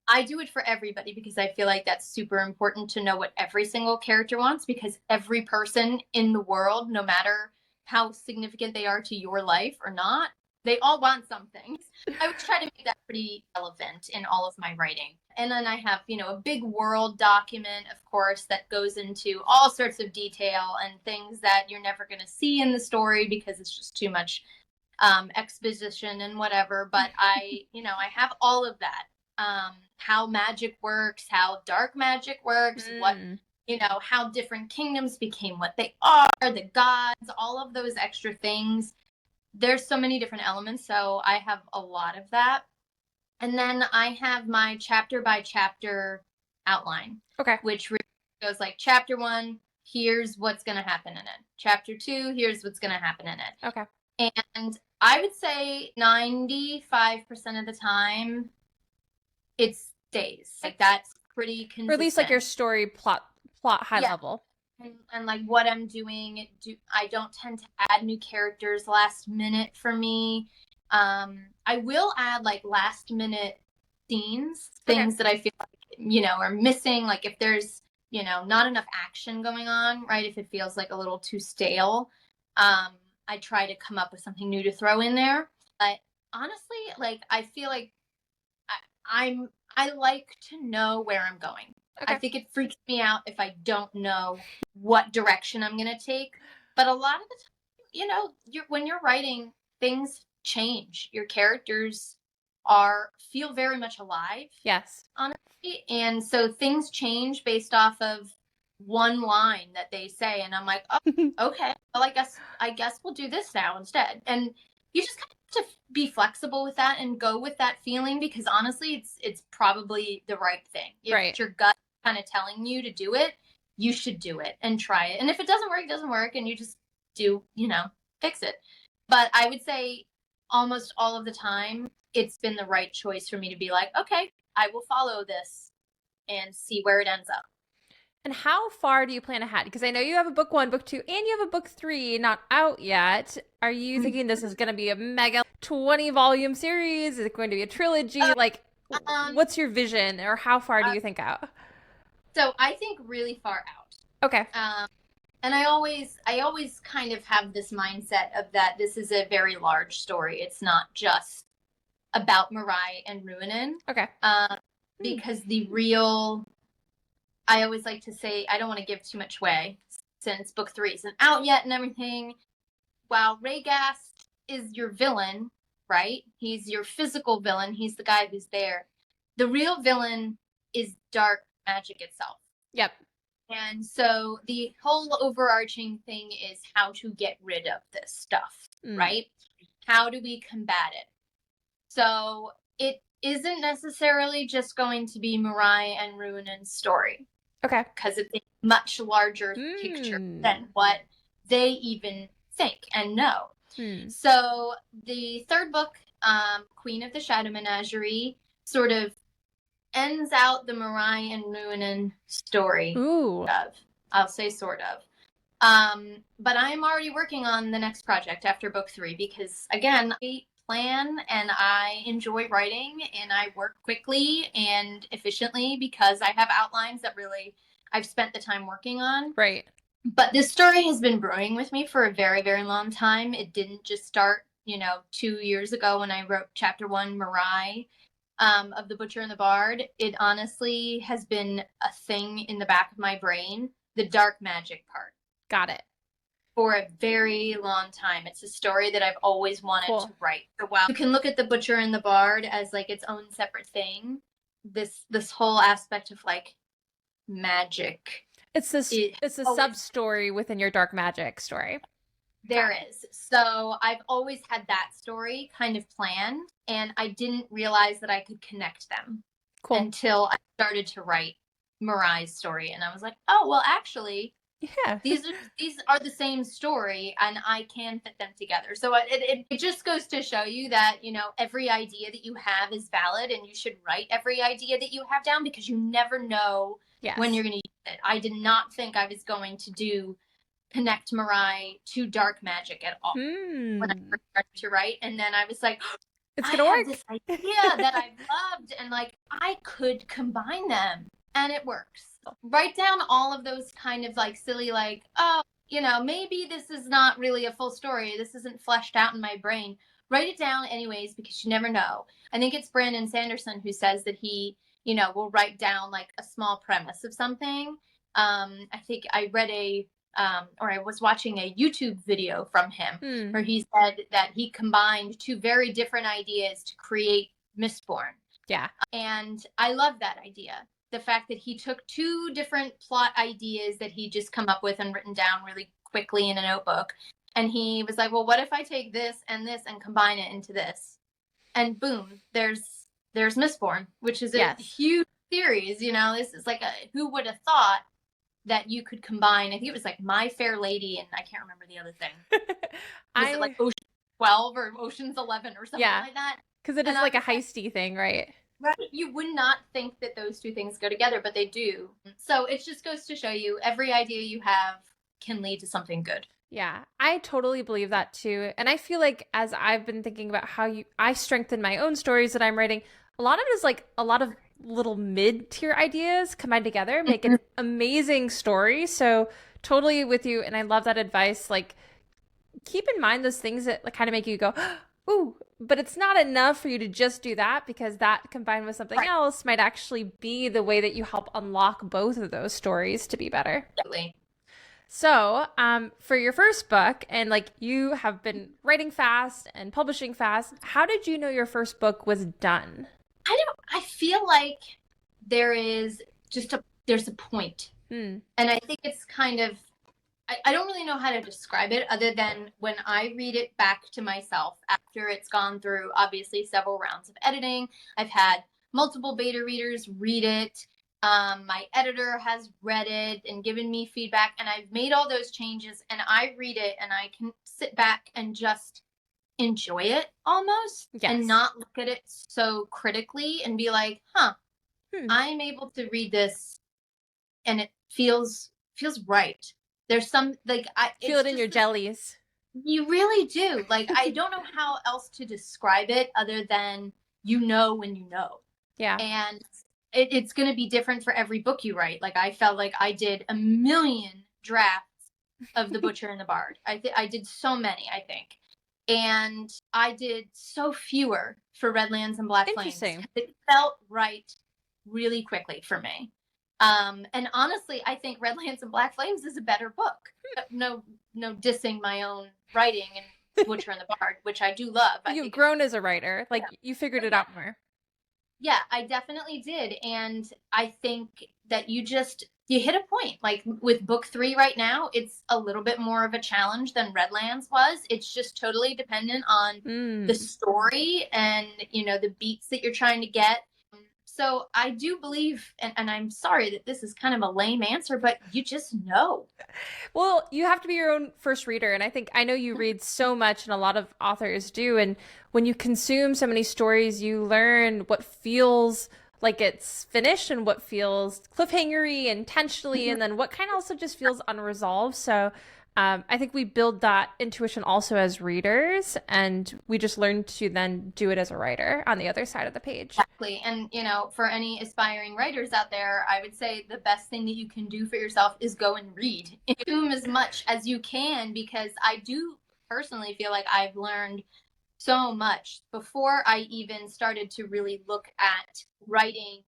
Speaker 2: I do it for everybody because I feel like that's super important to know what every single character wants, because every person in the world, no matter how significant they are to your life or not, they all want something. I would try to make that pretty relevant in all of my writing. And then I have, a big world document, of course, that goes into all sorts of detail and things that you're never going to see in the story because it's just too much exposition and whatever. But I have all of that. How magic works, how dark magic works, what, how different kingdoms became what they are, the gods, all of those extra things. There's so many different elements, so I have a lot of that. And then I have my chapter by chapter outline.
Speaker 1: Okay.
Speaker 2: Which goes like, chapter 1, here's what's going to happen in it. Chapter 2, here's what's going to happen in it.
Speaker 1: Okay.
Speaker 2: And I would say 95% of the time, it stays. Like, that's pretty consistent.
Speaker 1: Or at least like your story plot high level.
Speaker 2: And like what I'm doing, I don't tend to add new characters last minute for me. I will add like last minute scenes, things that I feel like, are missing. Like if there's, not enough action going on, right? If it feels like a little too stale, I try to come up with something new to throw in there. But honestly, like I feel like I like to know where I'm going. Okay. I think it freaks me out if I don't know what direction I'm going to take. But a lot of the time, when you're writing, things change. Your characters feel very much alive.
Speaker 1: Yes.
Speaker 2: Honestly. And so things change based off of one line that they say. And I'm like, oh, okay, well, I guess we'll do this now instead. And you just kind of have to be flexible with that and go with that feeling, because honestly, it's probably the right thing. If your gut kind of telling you to do it, you should do it and try it. And if it doesn't work, it doesn't work, and you just do, fix it. But I would say almost all of the time, it's been the right choice for me to be like, okay, I will follow this and see where it ends up.
Speaker 1: And how far do you plan ahead? Because I know you have a book 1, book 2, and you have a book 3 not out yet. Are you thinking this is going to be a mega 20-volume series? Is it going to be a trilogy? What's your vision, or how far do you think out?
Speaker 2: So I think really far out.
Speaker 1: Okay.
Speaker 2: And I always kind of have this mindset of that this is a very large story. It's not just about Mirai and Ruinen.
Speaker 1: Okay.
Speaker 2: Because I always like to say, I don't want to give too much away since book 3 isn't out yet and everything. While Rhaegast is your villain, right? He's your physical villain. He's the guy who's there. The real villain is dark magic itself.
Speaker 1: Yep.
Speaker 2: And so the whole overarching thing is how to get rid of this stuff, right? How do we combat it? So it isn't necessarily just going to be Mirai and Ruinen's story.
Speaker 1: Okay.
Speaker 2: Because it's a much larger picture than what they even think and know. So the third book, Queen of the Shadow Menagerie, sort of ends out the Mirai and Ruinen story.
Speaker 1: Ooh.
Speaker 2: I'll say sort of. But I'm already working on the next project after book 3 because, again, I plan and I enjoy writing and I work quickly and efficiently because I have outlines that really I've spent the time working on.
Speaker 1: Right.
Speaker 2: But this story has been brewing with me for a very, very long time. It didn't just start, 2 years ago when I wrote chapter 1, Mirai, of The Butcher and the Bard. It honestly has been a thing in the back of my brain, the dark magic part.
Speaker 1: Got it.
Speaker 2: For a very long time. It's a story that I've always wanted to write. So while you can look at The Butcher and the Bard as like its own separate thing, this whole aspect of like magic.
Speaker 1: It's a sub-story within your dark magic story.
Speaker 2: There is. So I've always had that story kind of planned, and I didn't realize that I could connect them until I started to write Mirai's story. And I was like, oh, well, actually, these are the same story, and I can fit them together. So it just goes to show you that, every idea that you have is valid, and you should write every idea that you have down because you never know when you're going to use it. I did not think I was going to connect Mirai to dark magic at all when I first started to write. And then I was like,
Speaker 1: it's going to work.
Speaker 2: This idea that I loved, and like I could combine them, and it works. Write down all of those kind of like silly, like, oh, maybe this is not really a full story. This isn't fleshed out in my brain. Write it down anyways, because you never know. I think it's Brandon Sanderson who says that he, will write down like a small premise of something. I think I read or I was watching a YouTube video from him where he said that he combined 2 very different ideas to create Mistborn.
Speaker 1: Yeah.
Speaker 2: And I love that idea. The fact that he took 2 different plot ideas that he just come up with and written down really quickly in a notebook. And he was like, well, what if I take this and combine it into this? And boom, there's Mistborn, which is a huge series. This is like who would have thought that you could combine? I think it was like My Fair Lady, and I can't remember the other thing. Was it like Ocean's 12 or Ocean's 11 or something like that?
Speaker 1: Because it is like a heisty thing, right?
Speaker 2: Right. You would not think that those 2 things go together, but they do. So it just goes to show you every idea you have can lead to something good.
Speaker 1: Yeah, I totally believe that too. And I feel like as I've been thinking about how I strengthen my own stories that I'm writing, a lot of it is like a lot of little mid-tier ideas combined together, make an amazing story. So totally with you. And I love that advice. Like, keep in mind those things that kind of make you go, ooh, but it's not enough for you to just do that, because that combined with something else might actually be the way that you help unlock both of those stories to be better.
Speaker 2: Definitely.
Speaker 1: So, for your first book, and like you have been writing fast and publishing fast, how did you know your first book was done?
Speaker 2: I feel like there's a point. And I think it's kind of, I don't really know how to describe it other than when I read it back to myself after it's gone through obviously several rounds of editing. I've had multiple beta readers read it. My editor has read it and given me feedback, and I've made all those changes, and I read it and I can sit back and just enjoy it almost and
Speaker 1: Yes.
Speaker 2: not look at it so critically and be like, huh,
Speaker 1: Hmm.
Speaker 2: I'm able to read this and it feels right. There's some like
Speaker 1: Feel
Speaker 2: it's
Speaker 1: it in your
Speaker 2: just this,
Speaker 1: jellies.
Speaker 2: you really do. Like I don't know how else to describe it other than you know when you know.
Speaker 1: Yeah.
Speaker 2: And it's going to be different for every book you write. Like I felt like I did a million drafts of The Butcher and the Bard. I did so many, I think. And I did so fewer for Redlands and Black Flames.
Speaker 1: Interesting.
Speaker 2: It felt right really quickly for me. And honestly, I think Redlands and Black Flames is a better book. No, no dissing my own writing and Butcher and the Bard, which I do love. I
Speaker 1: You've
Speaker 2: think
Speaker 1: grown as a writer. Like
Speaker 2: yeah.
Speaker 1: you figured it
Speaker 2: Yeah.
Speaker 1: out more.
Speaker 2: Yeah, I definitely did. And I think that you hit a point. Like with book 3 right now, it's a little bit more of a challenge than Redlands was. It's just totally dependent on the story and, the beats that you're trying to get. So I do believe, and I'm sorry that this is kind of a lame answer, but you just know.
Speaker 1: Well, you have to be your own first reader. And I know you read so much, and a lot of authors do. And when you consume so many stories, you learn what feels like it's finished and what feels cliffhangery intentionally, and then what kind of also just feels unresolved. So I think we build that intuition also as readers, and we just learn to then do it as a writer on the other side of the page.
Speaker 2: Exactly. And, for any aspiring writers out there, I would say the best thing that you can do for yourself is go and read. Consume as much as you can, because I do personally feel like I've learned so much before I even started to really look at writing,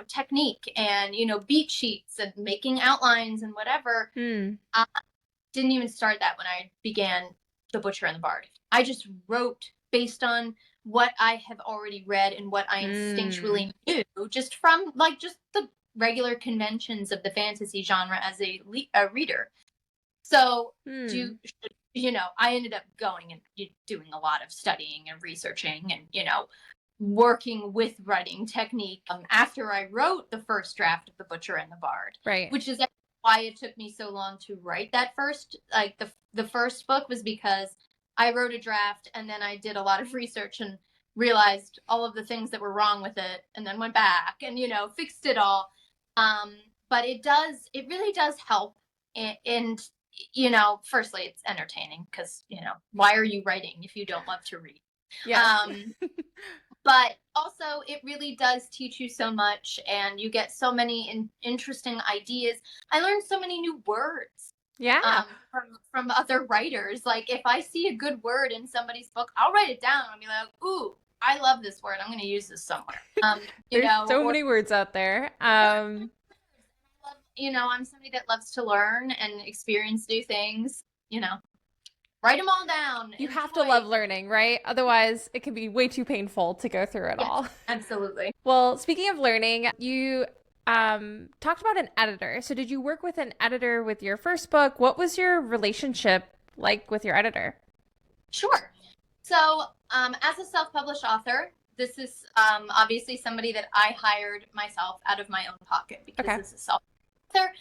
Speaker 2: technique and, beat sheets and making outlines and whatever. I didn't even start that when I began The Butcher and the Bard. I just wrote based on what I have already read and what I instinctually knew, just from just the regular conventions of the fantasy genre as a reader. So I ended up going and doing a lot of studying and researching and, working with writing technique after I wrote the first draft of The Butcher and the Bard,
Speaker 1: Right.
Speaker 2: which is why it took me so long to write that first, like the first book, was because I wrote a draft and then I did a lot of research and realized all of the things that were wrong with it, and then went back and, fixed it all. But it really does help. And firstly, it's entertaining because, why are you writing if you don't love to read?
Speaker 1: Yeah.
Speaker 2: But also it really does teach you so much, and you get so many interesting ideas. I learned so many new words
Speaker 1: Yeah.
Speaker 2: from other writers. Like if I see a good word in somebody's book, I'll write it down and be like, ooh, I love this word, I'm going to use this somewhere.
Speaker 1: There's so many words out there.
Speaker 2: I'm somebody that loves to learn and experience new things. Write them all down.
Speaker 1: You have to love learning, right? Otherwise, it can be way too painful to go through it
Speaker 2: Yes,
Speaker 1: all.
Speaker 2: absolutely.
Speaker 1: Well, speaking of learning, you talked about an editor. So, did you work with an editor with your first book? What was your relationship like with your editor?
Speaker 2: Sure. So, as a self-published author, this is obviously somebody that I hired myself out of my own pocket, because as a self-published author,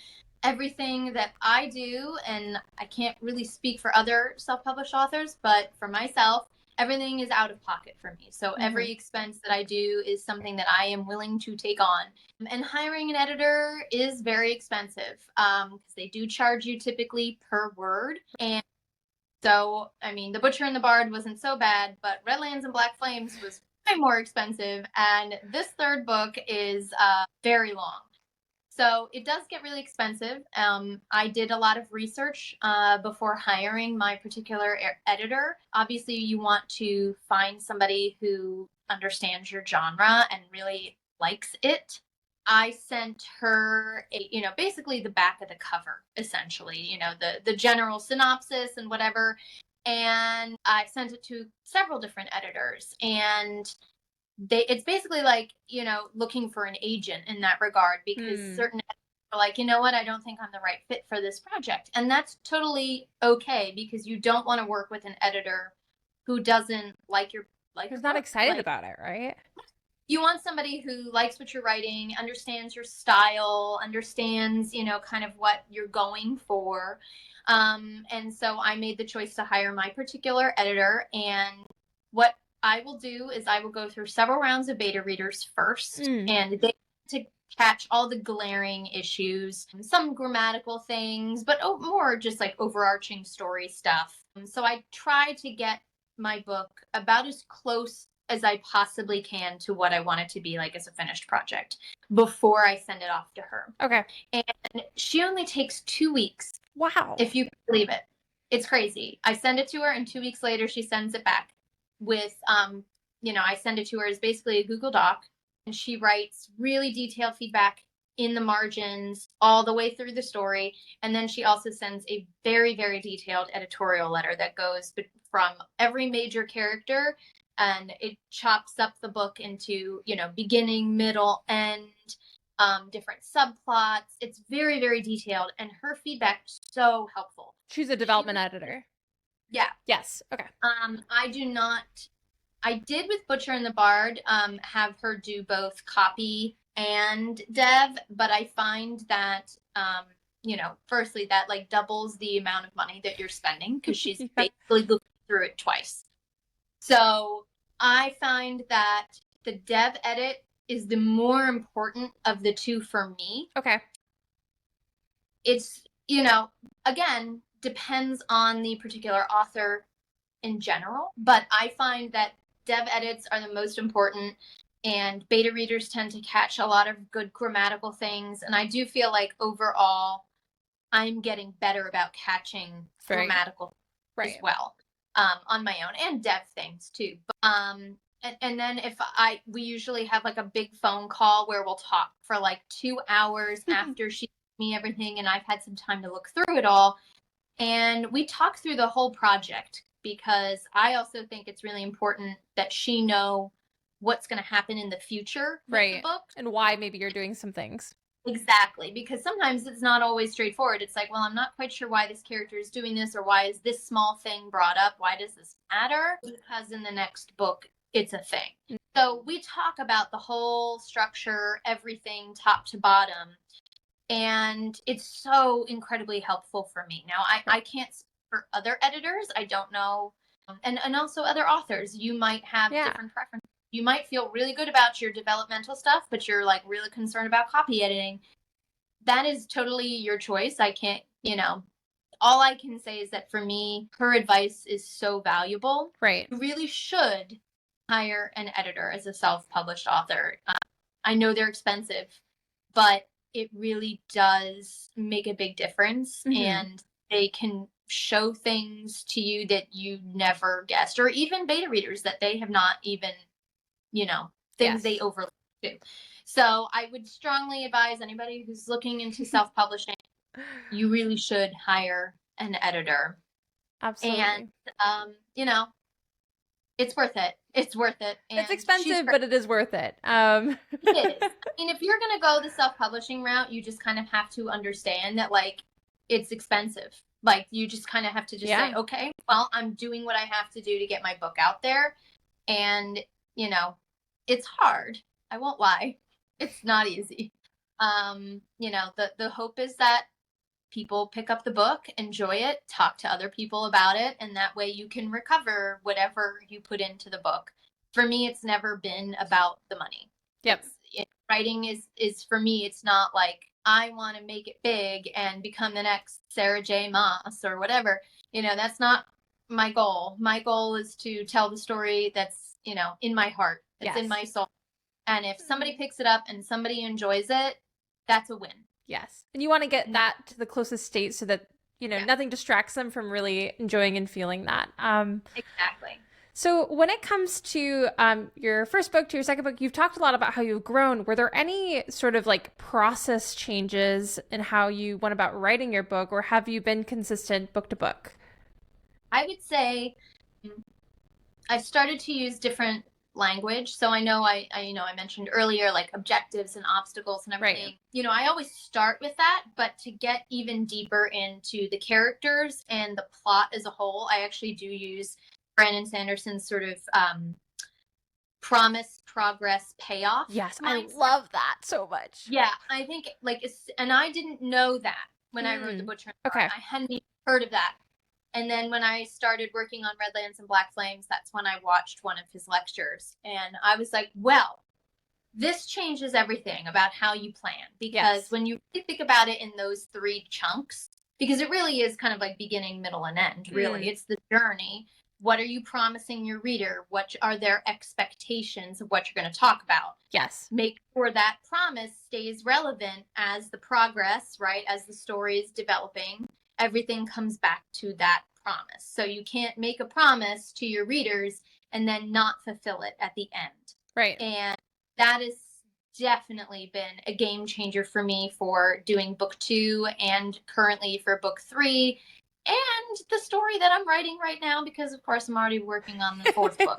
Speaker 2: everything that I do, and I can't really speak for other self-published authors, but for myself, everything is out of pocket for me. So every expense that I do is something that I am willing to take on. And hiring an editor is very expensive, because they do charge you typically per word. And so, I mean, The Butcher and the Bard wasn't so bad, but Redlands and Black Flames was way more expensive. And this third book is very long. So it does get really expensive. I did a lot of research before hiring my particular editor. Obviously, you want to find somebody who understands your genre and really likes it. I sent her basically the back of the cover, essentially, the general synopsis and whatever. And I sent it to several different editors, and it's basically like, looking for an agent in that regard, because certain are like, you know what, I don't think I'm the right fit for this project. And that's totally okay, because you don't want to work with an editor who doesn't like your
Speaker 1: Who's not excited about it, right?
Speaker 2: you want somebody who likes what you're writing, understands your style, understands, kind of what you're going for. And so I made the choice to hire my particular editor. And what I will do is I will go through several rounds of beta readers first, and they to catch all the glaring issues, some grammatical things, but more just like overarching story stuff. So I try to get my book about as close as I possibly can to what I want it to be like as a finished project before I send it off to her.
Speaker 1: Okay.
Speaker 2: And she only takes 2 weeks.
Speaker 1: Wow.
Speaker 2: If you can believe it. It's crazy. I send it to her, and 2 weeks later she sends it back with, I send it to her as basically a Google Doc, and she writes really detailed feedback in the margins all the way through the story. And then she also sends a very, very detailed editorial letter that goes from every major character, and it chops up the book into, beginning, middle, end, different subplots. It's very, very detailed, and her feedback is so helpful.
Speaker 1: She's a development editor.
Speaker 2: Yeah.
Speaker 1: Yes. Okay.
Speaker 2: I did with Butcher and the Bard have her do both copy and dev, but I find that firstly that like doubles the amount of money that you're spending, because she's basically looking through it twice. So I find that the dev edit is the more important of the two for me.
Speaker 1: Okay.
Speaker 2: It's, again, depends on the particular author in general, but I find that dev edits are the most important, and beta readers tend to catch a lot of good grammatical things. And I do feel like overall I'm getting better about catching grammatical as well, on my own, and dev things too. And then we usually have like a big phone call where we'll talk for like 2 hours after she gives me everything and I've had some time to look through it all. And we talk through the whole project, because I also think it's really important that she know what's going to happen in the future with the book.
Speaker 1: And why maybe you're doing some things.
Speaker 2: Exactly, because sometimes it's not always straightforward. It's like, well, I'm not quite sure why this character is doing this, or why is this small thing brought up? Why does this matter? Because in the next book, it's a thing. So we talk about the whole structure, everything top to bottom. And it's so incredibly helpful for me. Now, I can't speak for other editors. I don't know. And also other authors. You might have different preferences. You might feel really good about your developmental stuff, but you're like really concerned about copy editing. That is totally your choice. I can't, all I can say is that for me, her advice is so valuable.
Speaker 1: Right.
Speaker 2: You really should hire an editor as a self-published author. I know they're expensive, but it really does make a big difference, and they can show things to you that you never guessed, or even beta readers that they have not even, things they overlook too. So I would strongly advise anybody who's looking into self-publishing, you really should hire an editor.
Speaker 1: Absolutely.
Speaker 2: And, it's worth it. It's worth it. And
Speaker 1: it's expensive, but it is worth it.
Speaker 2: It is. I mean, if you're going to go the self-publishing route, you just kind of have to understand that, like, it's expensive. Like, you just kind of have to just say, okay, well, I'm doing what I have to do to get my book out there. And, it's hard. I won't lie. It's not easy. The hope is that people pick up the book, enjoy it, talk to other people about it, and that way you can recover whatever you put into the book. For me, it's never been about the money.
Speaker 1: Yep.
Speaker 2: Writing is for me, it's not like I want to make it big and become the next Sarah J. Maas or whatever. That's not my goal. My goal is to tell the story that's, in my heart, that's in my soul. And if somebody picks it up and somebody enjoys it, that's a win.
Speaker 1: Yes. And you want to get that to the closest state so that, nothing distracts them from really enjoying and feeling that.
Speaker 2: Exactly.
Speaker 1: So when it comes to your first book to your second book, you've talked a lot about how you've grown. Were there any sort of like process changes in how you went about writing your book, or have you been consistent book to book?
Speaker 2: I would say I started to use different language. So I know I mentioned earlier, like objectives and obstacles and everything. Right. I always start with that, but to get even deeper into the characters and the plot as a whole, I actually do use Brandon Sanderson's sort of promise, progress, payoff
Speaker 1: Yes, I
Speaker 2: mindset.
Speaker 1: love that so much.
Speaker 2: Yeah, I think and I didn't know that when I wrote The Butcher and the Bard.
Speaker 1: Okay.
Speaker 2: I hadn't even heard of that. And then when I started working on Redlands and Black Flames, that's when I watched one of his lectures. And I was like, well, this changes everything about how you plan. Because when you really think about it in those 3 chunks, because it really is kind of like beginning, middle, and end, really. It's the journey. What are you promising your reader? What are their expectations of what you're going to talk about?
Speaker 1: Yes.
Speaker 2: Make sure that promise stays relevant as the progress, right? As the story is developing, everything comes back to that promise. So you can't make a promise to your readers and then not fulfill it at the end.
Speaker 1: Right.
Speaker 2: And that has definitely been a game changer for me for doing book 2 and currently for book 3. And the story that I'm writing right now, because of course I'm already working on the 4th book.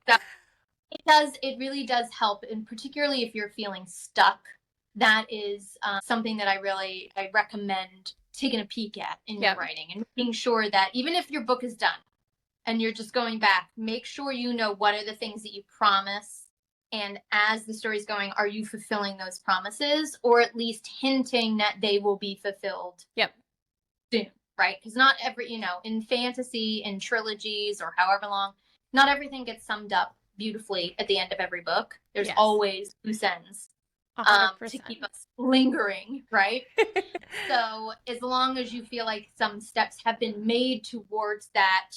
Speaker 2: So it really does help, and particularly if you're feeling stuck, that is something that I recommend taking a peek at in your writing and making sure that even if your book is done and you're just going back, make sure you know what are the things that you promise. And as the story's going, are you fulfilling those promises, or at least hinting that they will be fulfilled soon? Right? Because not every, in fantasy, in trilogies, or however long, not everything gets summed up beautifully at the end of every book. There's always loose ends to keep us lingering, right? So as long as you feel like some steps have been made towards that,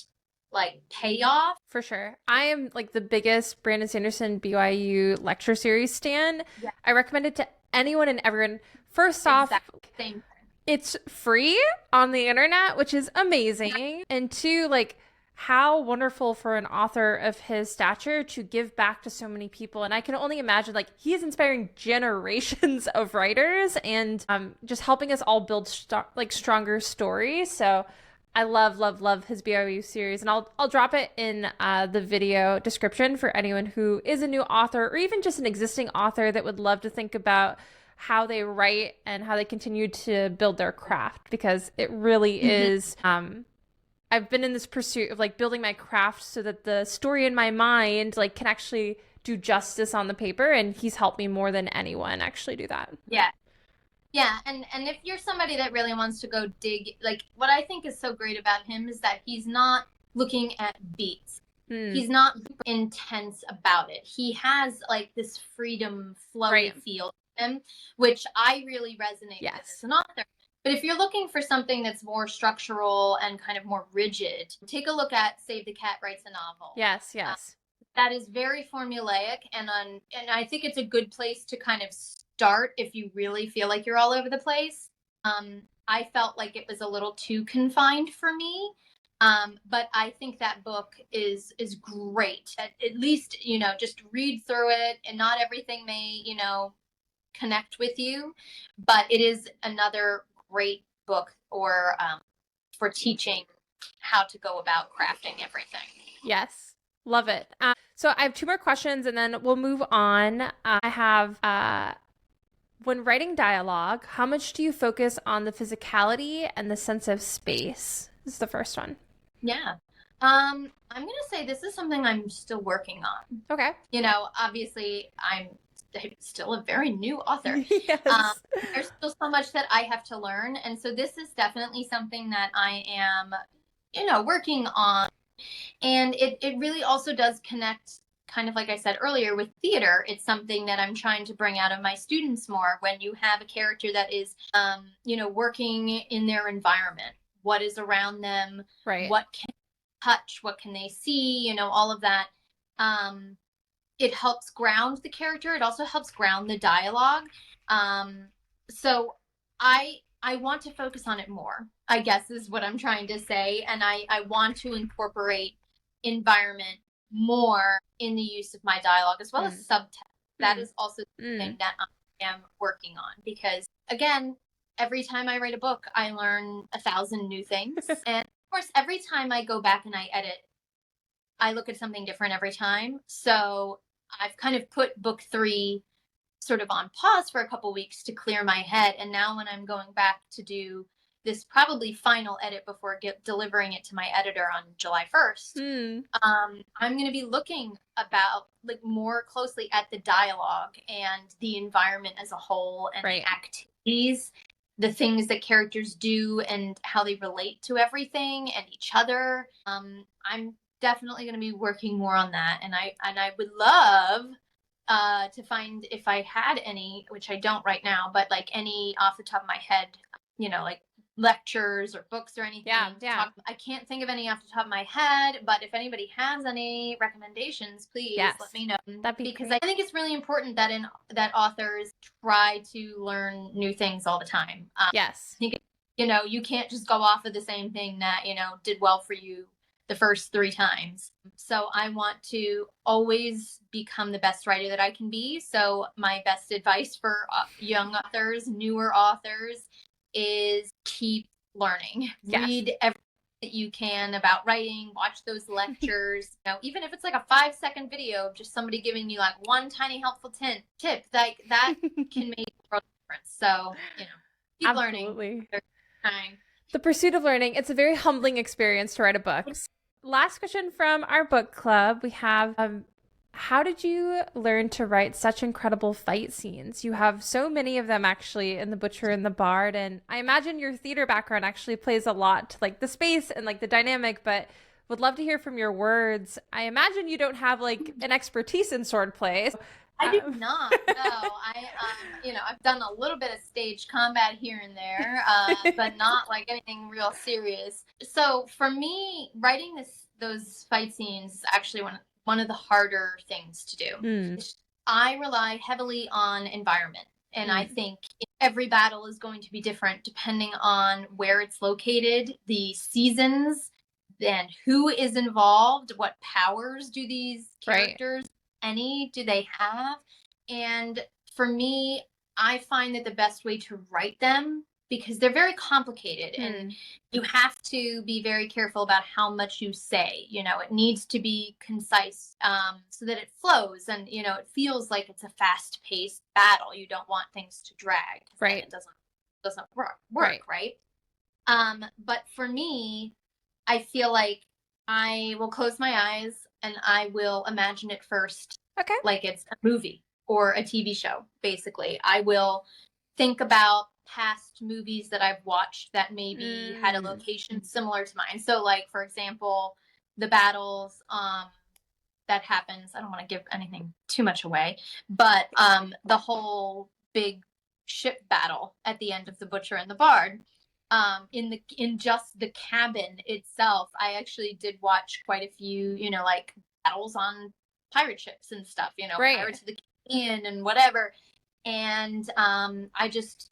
Speaker 2: like, payoff.
Speaker 1: For sure. I am like the biggest Brandon Sanderson BYU lecture series stan. Yeah. I recommend it to anyone and everyone. First off,
Speaker 2: same.
Speaker 1: It's free on the internet, which is amazing. And 2, like, how wonderful for an author of his stature to give back to so many people. And I can only imagine, like, he is inspiring generations of writers and just helping us all build stronger stories. So I love his BYU series, and I'll drop it in the video description for anyone who is a new author or even just an existing author that would love to think about how they write and how they continue to build their craft, because it really is. I've been in this pursuit of like building my craft so that the story in my mind like can actually do justice on the paper, and he's helped me more than anyone actually do that.
Speaker 2: Yeah, and if you're somebody that really wants to go dig, like, what I think is so great about him is that he's not looking at beats. He's not intense about it. He has like this freedom, flowy feel to him, which I really resonate with as an author. But if you're looking for something that's more structural and kind of more rigid, take a look at Save the Cat Writes a Novel.
Speaker 1: Yes.
Speaker 2: That is very formulaic, and I think it's a good place to kind of start if you really feel like you're all over the place. I felt like it was a little too confined for me. But I think that book is great. At least, just read through it, and not everything may, connect with you, but it is another great book for teaching how to go about crafting everything.
Speaker 1: Yes. Love it. So I have 2 more questions and then we'll move on. I have, when writing dialogue, how much do you focus on the physicality and the sense of space? This is the first one.
Speaker 2: Yeah. I'm going to say this is something I'm still working on.
Speaker 1: Okay.
Speaker 2: Obviously I'm still a very new author.
Speaker 1: Yes.
Speaker 2: There's still so much that I have to learn. And so this is definitely something that I am, working on. And it really also does connect, kind of like I said earlier, with theater. It's something that I'm trying to bring out of my students more. When you have a character that is, working in their environment, what is around them, what can they touch, what can they see, all of that. It helps ground the character. It also helps ground the dialogue. So I want to focus on it more, I guess is what I'm trying to say. And I want to incorporate environment more in the use of my dialogue, as well as subtext. That is also something that I am working on, because again, every time I write a book, I learn 1,000 new things. And of course, every time I go back and I edit, I look at something different every time. So I've kind of put book 3 sort of on pause for a couple weeks to clear my head. And now when I'm going back to do, this probably final edit before delivering it to my editor on July 1st. I'm going to be looking about like more closely at the dialogue and the environment as a whole, and the activities, the things that characters do and how they relate to everything and each other. I'm definitely going to be working more on that, and I would love to find, if I had any, which I don't right now, but like any off the top of my head, like lectures or books or anything. I can't think of any off the top of my head, but if anybody has any recommendations, please let me know. Because I think it's really important that authors try to learn new things all the time. I think you can't just go off of the same thing that did well for you the first 3 times. So I want to always become the best writer that I can be. So my best advice for young authors, newer authors, is keep learning. Read everything that you can about writing, watch those lectures, even if it's like a 5-second video of just somebody giving you like one tiny helpful tip, like that can make a world of difference. So, keep learning.
Speaker 1: The pursuit of learning, it's a very humbling experience to write a book. Last question from our book club. We have, how did you learn to write such incredible fight scenes? You have so many of them actually in The Butcher and the Bard, and I imagine your theater background actually plays a lot to like the space and like the dynamic, but would love to hear from your words. I imagine you don't have like an expertise in swordplay.
Speaker 2: I do not. No, I've done a little bit of stage combat here and there, but not like anything real serious. So for me, writing those fight scenes is actually one of the harder things to do. I rely heavily on environment, and I think every battle is going to be different depending on where it's located, the seasons, and who is involved, what powers do these characters do they have. And for me, I find that the best way to write them, because they're very complicated and you have to be very careful about how much you say. It needs to be concise, so that it flows and it feels like it's a fast-paced battle. You don't want things to drag, it doesn't work, right? But for me, I feel like I will close my eyes and I will imagine it first, like it's a movie or a TV show. Basically, I will think about past movies that I've watched that maybe had a location similar to mine. So like, for example, the battles that happens, I don't want to give anything too much away, but the whole big ship battle at the end of The Butcher and the Bard, in just the cabin itself, I actually did watch quite a few, like battles on pirate ships and stuff, Pirates of the Caribbean and whatever. And I just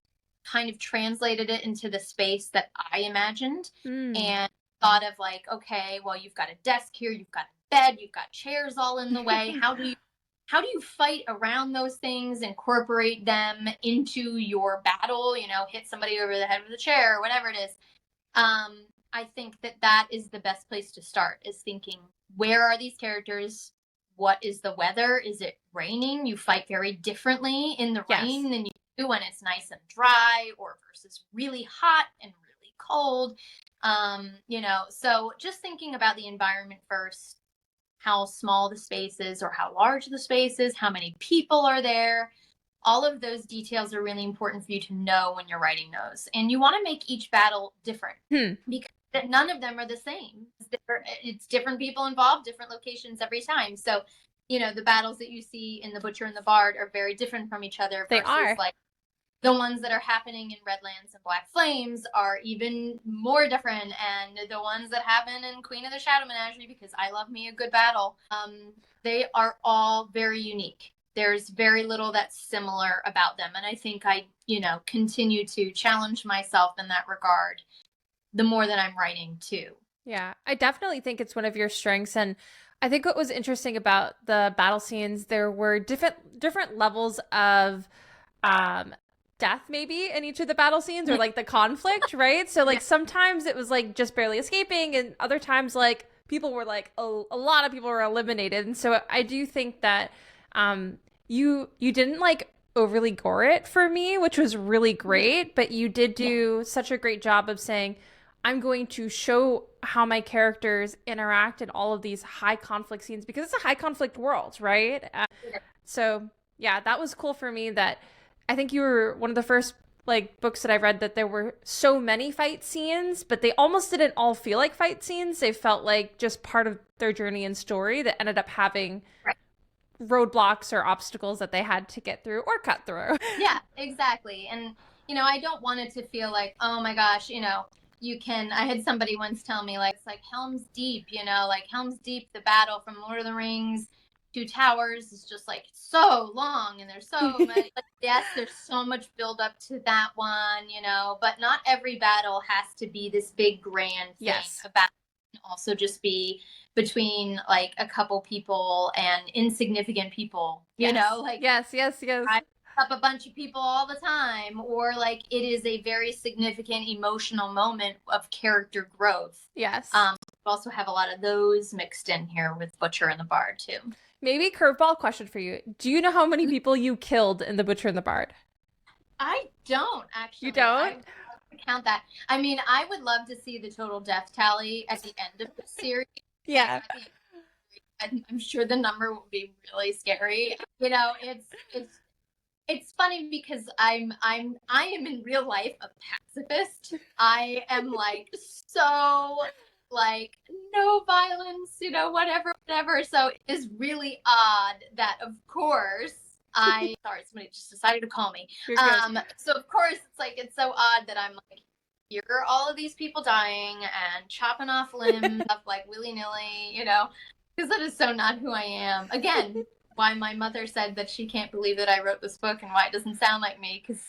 Speaker 2: kind of translated it into the space that I imagined and thought of like, okay, well, you've got a desk here, you've got a bed, you've got chairs all in the way. How do you fight around those things, incorporate them into your battle, hit somebody over the head with a chair or whatever it is. I think that is the best place to start, is thinking, where are these characters? What is the weather? Is it raining? You fight very differently in the rain than you do when it's nice and dry, or versus really hot and really cold. So just thinking about the environment first, how small the space is or how large the space is, how many people are there. All of those details are really important for you to know when you're writing those. And you want to make each battle different because none of them are the same. It's different people involved, different locations every time. So, the battles that you see in The Butcher and the Bard are very different from each other.
Speaker 1: They are.
Speaker 2: Like the ones that are happening in Redlands and Black Flames are even more different. And the ones that happen in Queen of the Shadow Menagerie, because I love me a good battle, they are all very unique. There's very little that's similar about them. And I think I, continue to challenge myself in that regard the more that I'm writing too.
Speaker 1: Yeah, I definitely think it's one of your strengths. And I think what was interesting about the battle scenes, there were different levels of death maybe in each of the battle scenes, or like the conflict, right? So like sometimes it was like just barely escaping, and other times like people were like a lot of people were eliminated. And so I do think that you didn't like overly gore it for me, which was really great. But you did
Speaker 2: Yeah.
Speaker 1: do such a great job of saying, I'm going to show how my characters interact in all of these high conflict scenes because it's a high conflict world, right? So yeah, that was cool for me that I think you were one of the first like books that I read that there were so many fight scenes, but they almost didn't all feel like fight scenes. They felt like just part of their journey and story that ended up having
Speaker 2: Right.
Speaker 1: roadblocks or obstacles that they had to get through or cut through.
Speaker 2: Yeah, exactly. And, I don't want it to feel like, oh my gosh, I had somebody once tell me, like, it's like Helm's Deep, like Helm's Deep, the battle from Lord of the Rings, Two Towers is just like so long and there's so much, like, yes, there's so much build up to that one, but not every battle has to be this big grand thing.
Speaker 1: Yes.
Speaker 2: A battle can also just be between like a couple people and insignificant people, like
Speaker 1: yes, yes, yes.
Speaker 2: up a bunch of people all the time, or like it is a very significant emotional moment of character growth.
Speaker 1: Yes.
Speaker 2: We also have a lot of those mixed in here with Butcher and the Bard too.
Speaker 1: Maybe curveball question for you. Do you know how many people you killed in The Butcher and the Bard?
Speaker 2: I don't actually.
Speaker 1: You don't?
Speaker 2: I would love to count that. I mean, I would love to see the total death tally at the end of the series.
Speaker 1: Yeah.
Speaker 2: I'm sure the number will be really scary. It's funny because I am in real life a pacifist. I am like so like no violence, whatever. So it is really odd that of course sorry, somebody just decided to call me. So of course it's so odd that I'm like, here are all of these people dying and chopping off limbs like willy-nilly, because that is so not who I am. Again, why my mother said that she can't believe that I wrote this book and why it doesn't sound like me, because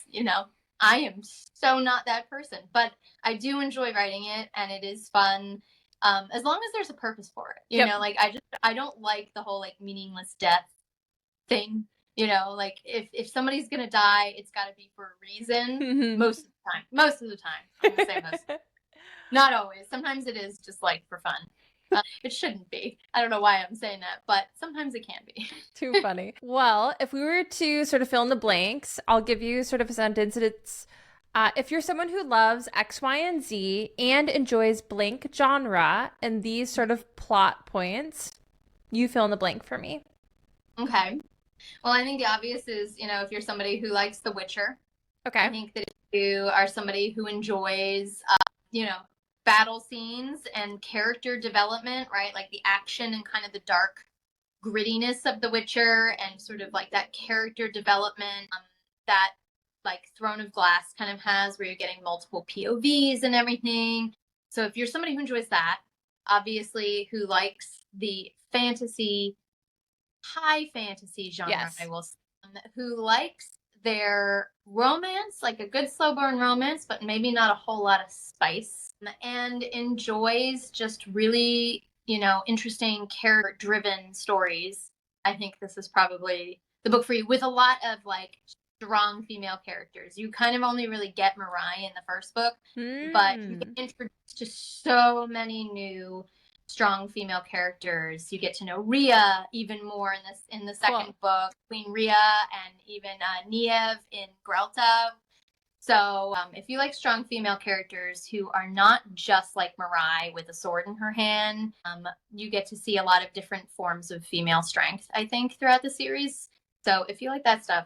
Speaker 2: I am so not that person, but I do enjoy writing it and it is fun, as long as there's a purpose for it. You know, like I don't like the whole like meaningless death thing. Like if somebody's gonna die, it's got to be for a reason. Most of the time, I'm gonna say most. Not always. Sometimes it is just like for fun. It shouldn't be. I don't know why I'm saying that, but sometimes it can be.
Speaker 1: Too funny. Well, if we were to sort of fill in the blanks, I'll give you sort of a sentence. It's if you're someone who loves X, Y, and Z and enjoys blank genre and these sort of plot points, you fill in the blank for me.
Speaker 2: Okay. Well, I think the obvious is, if you're somebody who likes The Witcher.
Speaker 1: Okay.
Speaker 2: I think that if you are somebody who enjoys, battle scenes and character development, right? Like the action and kind of the dark grittiness of The Witcher and sort of like that character development that like Throne of Glass kind of has, where you're getting multiple POVs and everything. So if you're somebody who enjoys that, obviously who likes the high fantasy genre, yes. I will say, who likes their romance, like a good slow burn romance, but maybe not a whole lot of spice, and enjoys just really, interesting character driven stories. I think this is probably the book for you, with a lot of like strong female characters. You kind of only really get Mirai in the first book, but you get introduced to so many new strong female characters. You get to know Rhea even more in the second book, Queen Rhea, and even Niev in Grelta. So if you like strong female characters who are not just like Mirai with a sword in her hand, you get to see a lot of different forms of female strength, I think, throughout the series. So if you like that stuff,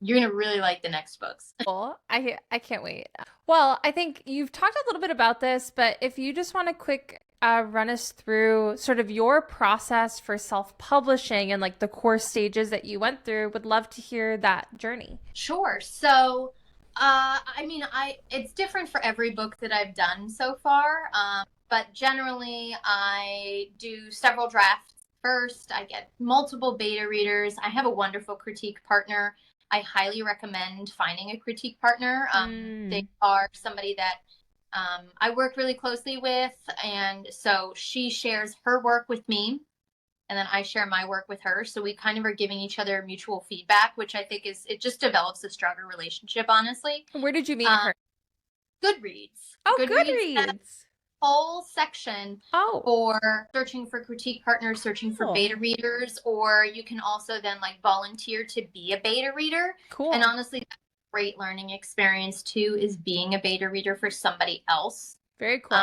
Speaker 2: you're going to really like the next books.
Speaker 1: Cool. I can't wait. Well, I think you've talked a little bit about this, but if you just want to quick run us through sort of your process for self-publishing and like the core stages that you went through, would love to hear that journey.
Speaker 2: Sure. So, it's different for every book that I've done so far. But generally I do several drafts first. I get multiple beta readers. I have a wonderful critique partner. I highly recommend finding a critique partner. They are somebody that I work really closely with, and so she shares her work with me, and then I share my work with her. So we kind of are giving each other mutual feedback, which I think it just develops a stronger relationship, honestly.
Speaker 1: Where did you meet her?
Speaker 2: Goodreads.
Speaker 1: Oh, Goodreads.
Speaker 2: whole section
Speaker 1: Oh,
Speaker 2: for searching for critique partners, searching for
Speaker 1: cool.
Speaker 2: beta readers, or you can also then like volunteer to be a beta reader.
Speaker 1: Cool.
Speaker 2: And honestly, that's a great learning experience too, is being a beta reader for somebody else.
Speaker 1: Very cool.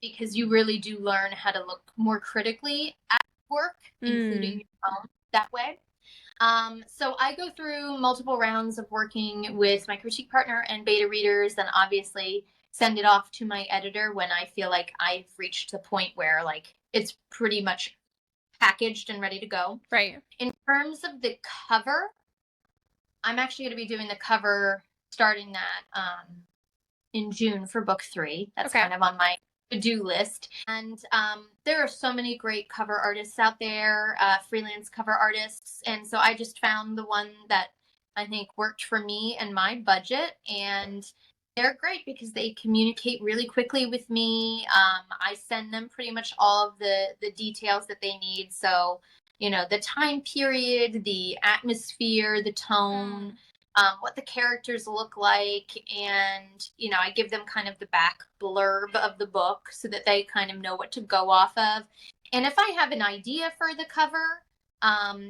Speaker 2: Because you really do learn how to look more critically at work, including your own, that way. So I go through multiple rounds of working with my critique partner and beta readers, then obviously send it off to my editor when I feel like I've reached the point where like it's pretty much packaged and ready to go.
Speaker 1: Right.
Speaker 2: In terms of the cover, I'm actually going to be doing the cover starting that in June for book 3. That's
Speaker 1: Okay.
Speaker 2: kind of on my to-do list. And there are so many great cover artists out there, freelance cover artists. And so I just found the one that I think worked for me and my budget. And they're great because they communicate really quickly with me. I send them pretty much all of the details that they need. So, you know, the time period, the atmosphere, the tone, what the characters look like, and you know, I give them kind of the back blurb of the book so that they kind of know what to go off of. And if I have an idea for the cover,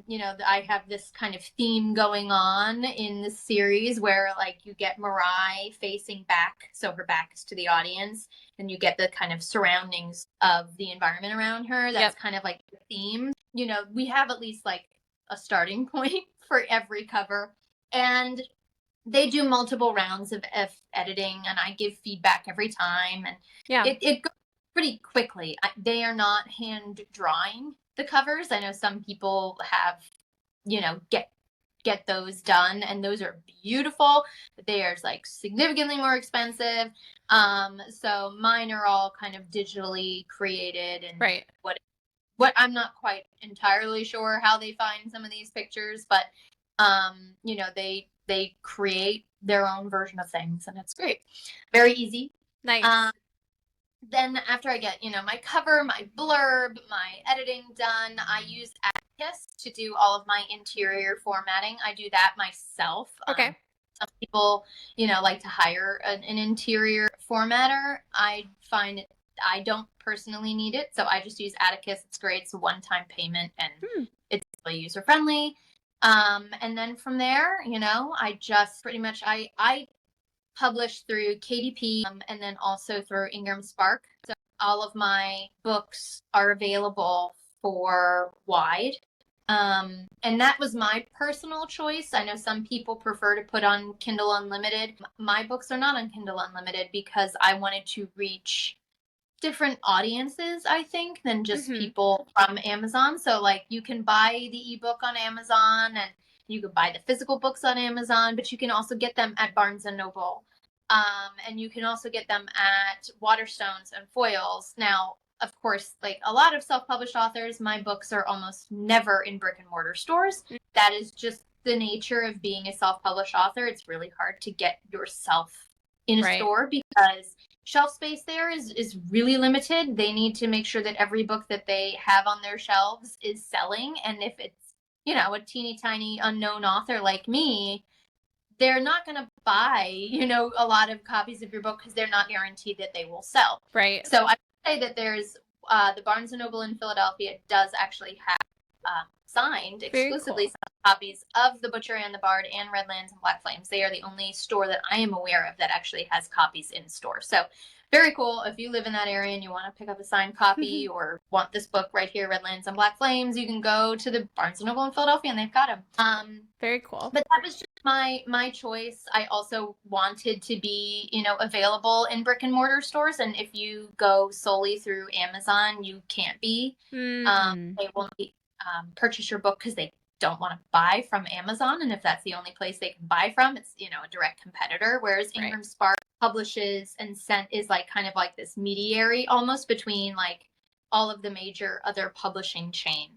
Speaker 2: you know, I have this kind of theme going on in the series where like you get Mirai facing back, so her back is to the audience, and you get the kind of surroundings of the environment around her. That's kind of like the theme. You know, we have at least like a starting point for every cover. And they do multiple rounds of editing, and I give feedback every time. And it goes pretty quickly. They are not hand drawing the covers. I know some people have, you know, get those done, and those are beautiful, but they are like significantly more expensive. So mine are all kind of digitally created, and what I'm not quite entirely sure how they find some of these pictures, but you know, they create their own version of things, and it's great. Very easy.
Speaker 1: Nice.
Speaker 2: Then after I get, you know, my cover, my blurb, my editing done, I use Atticus to do all of my interior formatting. I do that myself.
Speaker 1: Okay.
Speaker 2: Some people, you know, like to hire an interior formatter. I find I don't personally need it, so I just use Atticus. It's great. It's a one-time payment, and it's really user-friendly. And then from there, you know, I just pretty much, I publish through KDP, and then also through Ingram Spark. So all of my books are available for wide. And that was my personal choice. I know some people prefer to put on Kindle Unlimited. My books are not on Kindle Unlimited because I wanted to reach different audiences, I think, than just people from Amazon. So like you can buy the ebook on Amazon, and you can buy the physical books on Amazon, but you can also get them at Barnes and Noble. And you can also get them at Waterstones and Foils. Now, of course, like a lot of self-published authors, my books are almost never in brick and mortar stores. That is just the nature of being a self-published author. It's really hard to get yourself in a store because shelf space there is really limited. They need to make sure that every book that they have on their shelves is selling. And if it's, you know, a teeny tiny unknown author like me, they're not going to buy, you know, a lot of copies of your book because they're not guaranteed that they will sell.
Speaker 1: Right.
Speaker 2: So I would say that there's the Barnes & Noble in Philadelphia does actually have signed exclusively some copies of The Butcher and the Bard and Redlands and Black Flames. They are the only store that I am aware of that actually has copies in store. So very cool. If you live in that area and you want to pick up a signed copy or want this book right here, Redlands and Black Flames, you can go to the Barnes & Noble in Philadelphia and they've got them.
Speaker 1: Very cool.
Speaker 2: But that was just my choice. I also wanted to be, you know, available in brick and mortar stores. And if you go solely through Amazon, you can't be. They won't purchase your book because they don't want to buy from Amazon. And if that's the only place they can buy from, it's, you know, a direct competitor. Whereas Ingram Spark publishes and is like kind of like this mediary almost between like all of the major other publishing chains.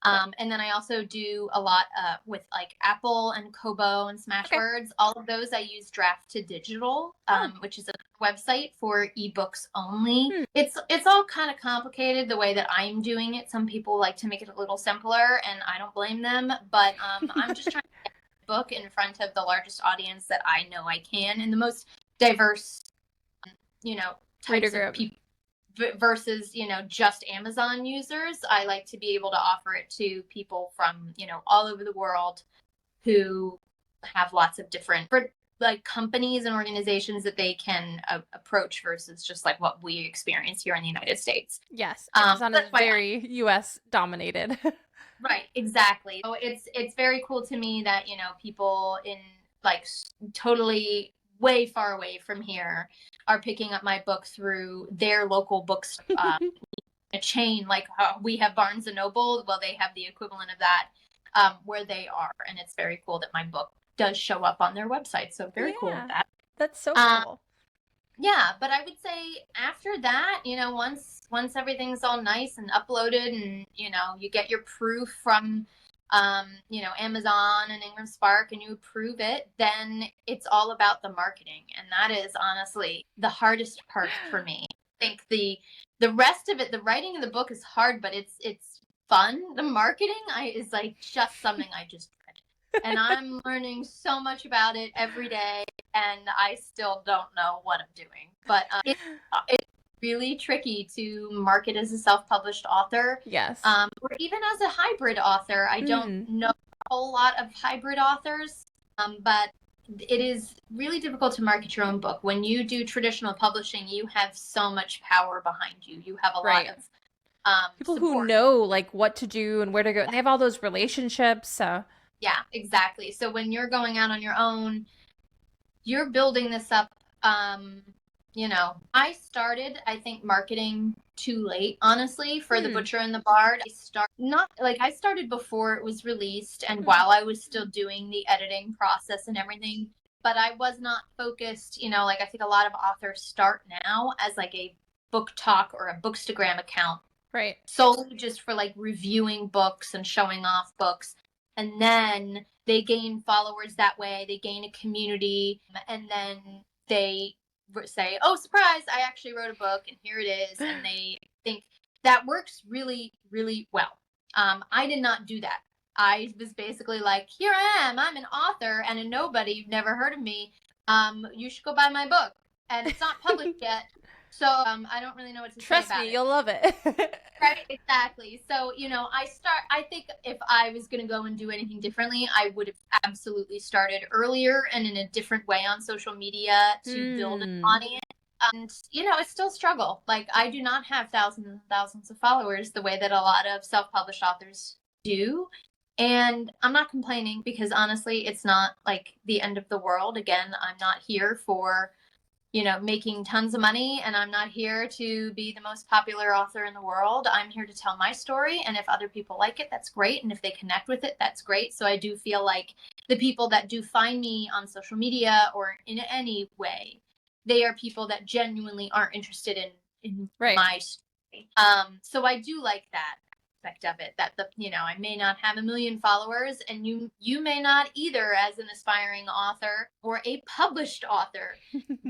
Speaker 2: And then I also do a lot with like Apple and Kobo and Smashwords. All of those I use Draft to Digital, which is a website for ebooks only. It's all kind of complicated the way that I'm doing it. Some people like to make it a little simpler, and I don't blame them. But I'm just trying to get the book in front of the largest audience that I know I can, and the most diverse, you know, types of people versus, just Amazon users. I like to be able to offer it to people from, all over the world who have lots of different like companies and organizations that they can approach versus just like what we experience here in the United States.
Speaker 1: Yes, Amazon is
Speaker 2: That's why
Speaker 1: very US dominated.
Speaker 2: right, exactly. So it's very cool to me that, people in like totally way far away from here are picking up my book through their local books, a chain. Like we have Barnes and Noble, well, they have the equivalent of that where they are, and it's very cool that my book does show up on their website. So very cool with that.
Speaker 1: That's so cool.
Speaker 2: Yeah, but I would say after that, once everything's all nice and uploaded, and you get your proof from Amazon and Ingram Spark, and you approve it, then it's all about the marketing, and that is honestly the hardest part for me. I think the rest of it, the writing of the book is hard, but it's fun. The marketing is like just something I just dread, and I'm learning so much about it every day, and I still don't know what I'm doing. But it's really tricky to market as a self-published author.
Speaker 1: Yes.
Speaker 2: Or even as a hybrid author. I don't know a whole lot of hybrid authors, but it is really difficult to market your own book. When you do traditional publishing, you have so much power behind you. You have a lot of
Speaker 1: people
Speaker 2: support.
Speaker 1: who know like what to do and where to go. And they have all those relationships. So
Speaker 2: yeah, exactly. So when you're going out on your own, you're building this up. I started, I think, marketing too late, honestly, for The Butcher and the Bard. I started before it was released and while I was still doing the editing process and everything, but I was not focused, like I think a lot of authors start now as like a book talk or a Bookstagram account.
Speaker 1: Right.
Speaker 2: Solely just for like reviewing books and showing off books. And then they gain followers that way. They gain a community, and then they say, oh, surprise, I actually wrote a book and here it is. And they think that works really, really well. I did not do that. I was basically like, here I am, I'm an author and a nobody, you've never heard of me. You should go buy my book. And it's not published yet. So I don't really know what to say about it.
Speaker 1: Trust me, you'll love it.
Speaker 2: Right, exactly. So, I think if I was going to go and do anything differently, I would have absolutely started earlier and in a different way on social media to build an audience. And, it's still a struggle. Like, I do not have thousands and thousands of followers the way that a lot of self-published authors do. And I'm not complaining because honestly, it's not like the end of the world. Again, I'm not here for making tons of money, and I'm not here to be the most popular author in the world. I'm here to tell my story, and if other people like it, that's great, and if they connect with it, that's great. So I do feel like the people that do find me on social media or in any way, they are people that genuinely aren't interested in my story. So I do like that aspect of it, that I may not have 1 million followers, and you may not either as an aspiring author or a published author,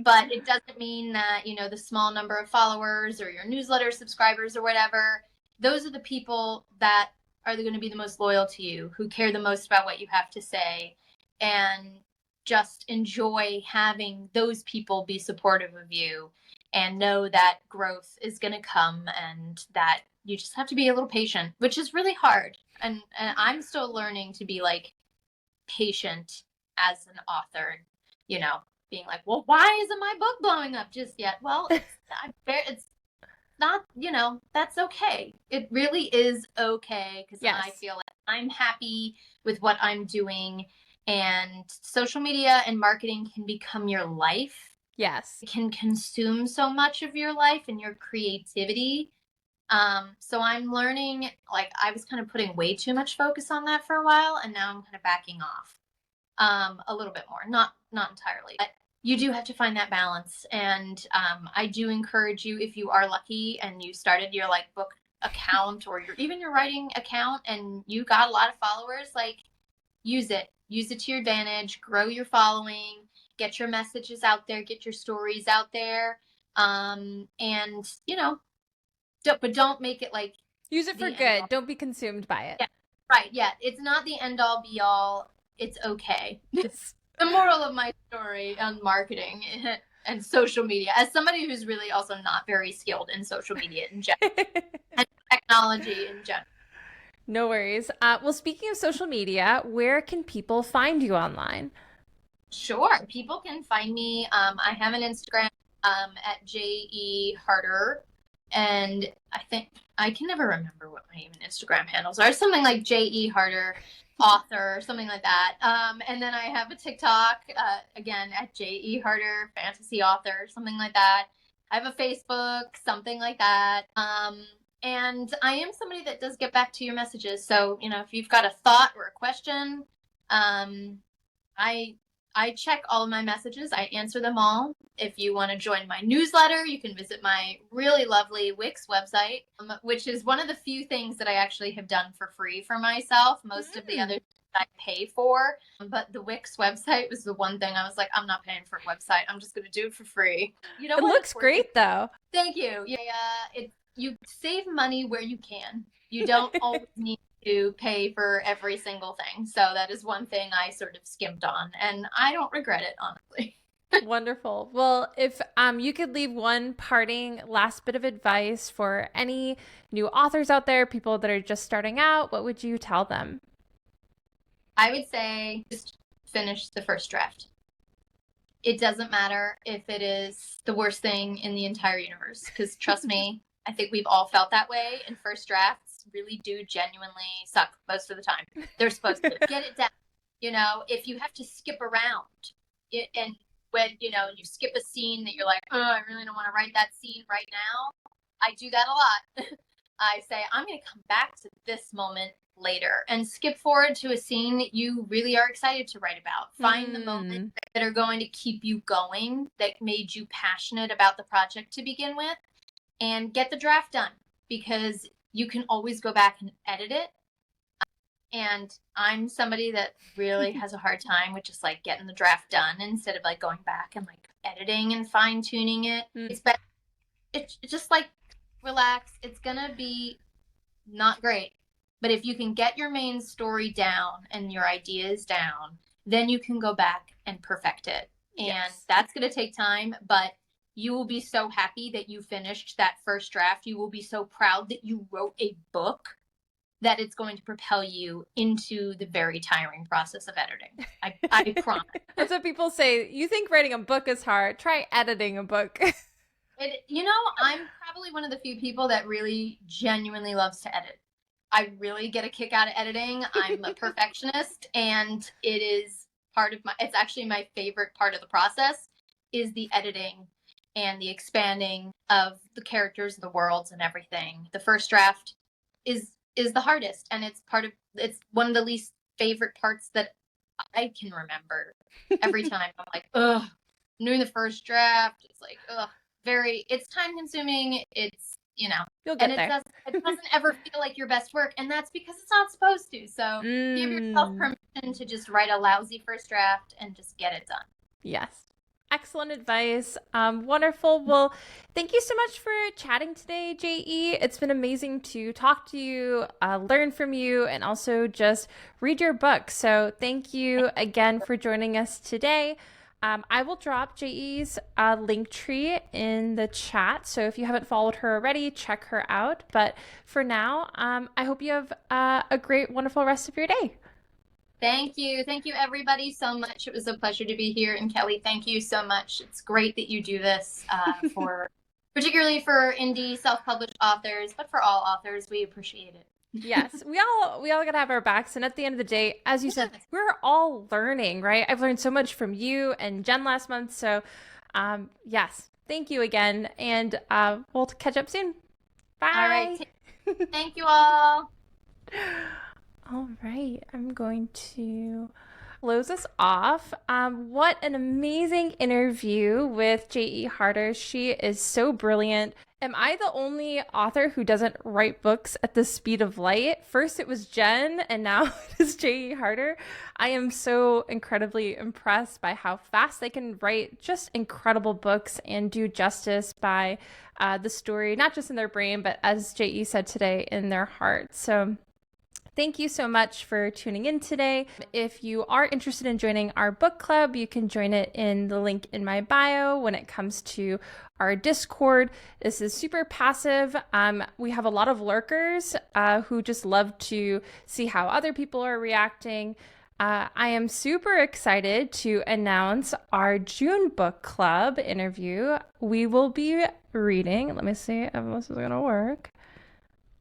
Speaker 2: but it doesn't mean that the small number of followers or your newsletter subscribers or whatever, those are the people that are going to be the most loyal to you, who care the most about what you have to say, and just enjoy having those people be supportive of you and know that growth is going to come, and that you just have to be a little patient, which is really hard. And I'm still learning to be like patient as an author, being like, well, why isn't my book blowing up just yet? Well, it's not, that's okay. It really is okay, because I feel like I'm happy with what I'm doing, and social media and marketing can become your life.
Speaker 1: Yes.
Speaker 2: It can consume so much of your life and your creativity. So I'm learning, like, I was kind of putting way too much focus on that for a while, and now I'm kind of backing off a little bit more, not entirely, but you do have to find that balance. And I do encourage you, if you are lucky and you started your like book account or your writing account and you got a lot of followers, like, use it to your advantage, grow your following, get your messages out there, get your stories out there, and but don't make it like,
Speaker 1: use it for good. Don't be consumed by it.
Speaker 2: Yeah, right. Yeah, it's not the end all be all. It's okay. It's the moral of my story on marketing. and social media, as somebody who's really also not very skilled in social media in general and technology in general.
Speaker 1: No worries. Well, speaking of social media, where can people find you online?
Speaker 2: Sure. People can find me. I have an Instagram at JE Harter. And I think I can never remember what my even Instagram handles are. Something like JE Harter author, something like that. And then I have a TikTok, again at JE Harter fantasy author, something like that. I have a Facebook, something like that. And I am somebody that does get back to your messages. So, if you've got a thought or a question, I I check all of my messages. I answer them all. If you want to join my newsletter, you can visit my really lovely Wix website, which is one of the few things that I actually have done for free for myself. Most of the other I pay for, but the Wix website was the one thing I was like, I'm not paying for a website. I'm just going to do it for free. You know
Speaker 1: It
Speaker 2: what?
Speaker 1: looks great though.
Speaker 2: Thank you. Yeah, you save money where you can. You don't always need to pay for every single thing. So that is one thing I sort of skimped on, and I don't regret it, honestly.
Speaker 1: Wonderful. Well, if you could leave one parting last bit of advice for any new authors out there, people that are just starting out, what would you tell them?
Speaker 2: I would say just finish the first draft. It doesn't matter if it is the worst thing in the entire universe, because trust me, I think we've all felt that way, and first drafts really do genuinely suck most of the time. They're supposed to get it down. If you have to skip around it, and when, you skip a scene that you're like, oh, I really don't want to write that scene right now. I do that a lot. I say, I'm going to come back to this moment later and skip forward to a scene that you really are excited to write about. Find the moments that are going to keep you going, that made you passionate about the project to begin with, and get the draft done, because you can always go back and edit it. And I'm somebody that really has a hard time with just like getting the draft done instead of like going back and like editing and fine tuning it. It's just like, relax. It's gonna be not great, but if you can get your main story down and your ideas down, then you can go back and perfect it. And that's gonna take time, but you will be so happy that you finished that first draft. You will be so proud that you wrote a book, that it's going to propel you into the very tiring process of editing. I promise.
Speaker 1: That's what people say. You think writing a book is hard. Try editing a book.
Speaker 2: I'm probably one of the few people that really genuinely loves to edit. I really get a kick out of editing. I'm a perfectionist, and it is it's actually my favorite part of the process is the editing and the expanding of the characters, the worlds, and everything. The first draft is the hardest, and it's one of the least favorite parts that I can remember. Every time I'm like, ugh, I'm doing the first draft. It's like, ugh, it's time consuming. It's,
Speaker 1: You'll get there.
Speaker 2: It doesn't ever feel like your best work, and that's because it's not supposed to. So give yourself permission to just write a lousy first draft and just get it done.
Speaker 1: Yes. Excellent advice. Wonderful. Well, thank you so much for chatting today, JE. It's been amazing to talk to you, learn from you, and also just read your book. So thank you again for joining us today. I will drop JE's link tree in the chat. So if you haven't followed her already, check her out. But for now, I hope you have a great, wonderful rest of your day.
Speaker 2: Thank you. Thank you, everybody, so much. It was a pleasure to be here. And Kelly, thank you so much. It's great that you do this particularly for indie self-published authors, but for all authors, we appreciate it.
Speaker 1: Yes, we all gotta have our backs. And at the end of the day, as you said, we're all learning, right? I've learned so much from you and Jen last month. So yes, thank you again. And we'll catch up soon. Bye.
Speaker 2: All right. Thank you all.
Speaker 1: All right, I'm going to close us off. What an amazing interview with JE Harter. She is so brilliant. Am I the only author who doesn't write books at the speed of light? First it was Jen, and now it is JE Harter. I am so incredibly impressed by how fast they can write just incredible books and do justice by the story, not just in their brain, but as JE said today, in their heart. So Thank you so much for tuning in today. If you are interested in joining our book club, you can join it in the link in my bio when it comes to our Discord. This is super passive. We have a lot of lurkers who just love to see how other people are reacting. I am super excited to announce our June book club interview. We will be reading, let me see if this is going to work,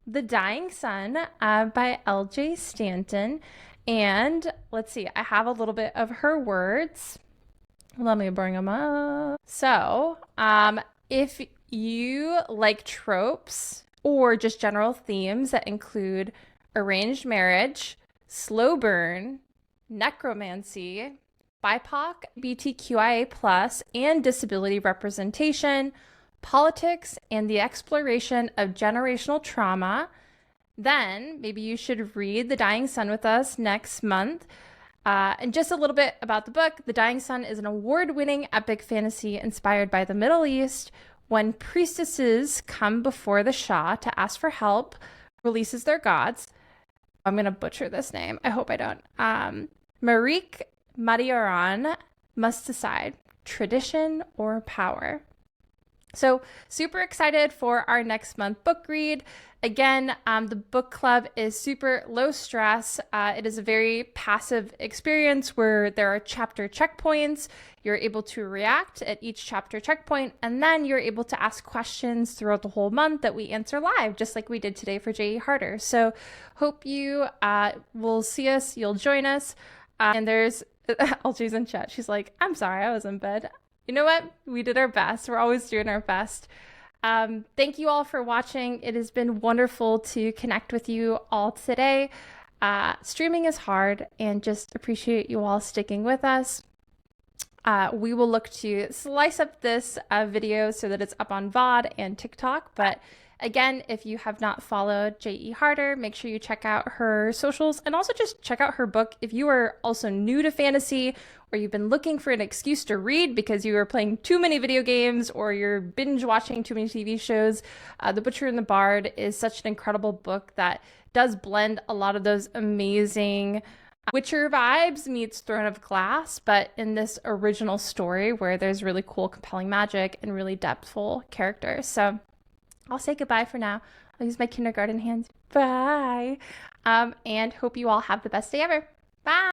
Speaker 1: The Dying Sun by LJ Stanton. And let's see, I have a little bit of her words. Let me bring them up. So, if you like tropes or just general themes that include arranged marriage, slow burn, necromancy, BIPOC, BTQIA+, and disability representation, politics, and the exploration of generational trauma, then maybe you should read The Dying Sun with us next month. And just a little bit about the book. The Dying Sun is an award-winning epic fantasy inspired by the Middle East when priestesses come before the Shah to ask for help, releases their gods. I'm going to butcher this name. I hope I don't. Marik Madioran must decide tradition or power. So super excited for our next month book read. Again, the book club is super low stress. It is a very passive experience where there are chapter checkpoints. You're able to react at each chapter checkpoint, and then you're able to ask questions throughout the whole month that we answer live, just like we did today for JE Harter. So hope you will see us, you'll join us. And there's LJ's in chat. She's like, I'm sorry, I was in bed. You know what? We did our best. We're always doing our best. Thank you all for watching. It has been wonderful to connect with you all today. Streaming is hard, and just appreciate you all sticking with us. We will look to slice up this video so that it's up on VOD and TikTok. But again, if you have not followed JE Harter, make sure you check out her socials and also just check out her book. If you are also new to fantasy, or you've been looking for an excuse to read because you are playing too many video games or you're binge watching too many TV shows, The Butcher and the Bard is such an incredible book that does blend a lot of those amazing Witcher vibes meets Throne of Glass, but in this original story where there's really cool, compelling magic and really depthful characters. So I'll say goodbye for now. I'll use my kindergarten hands. Bye. And hope you all have the best day ever. Bye.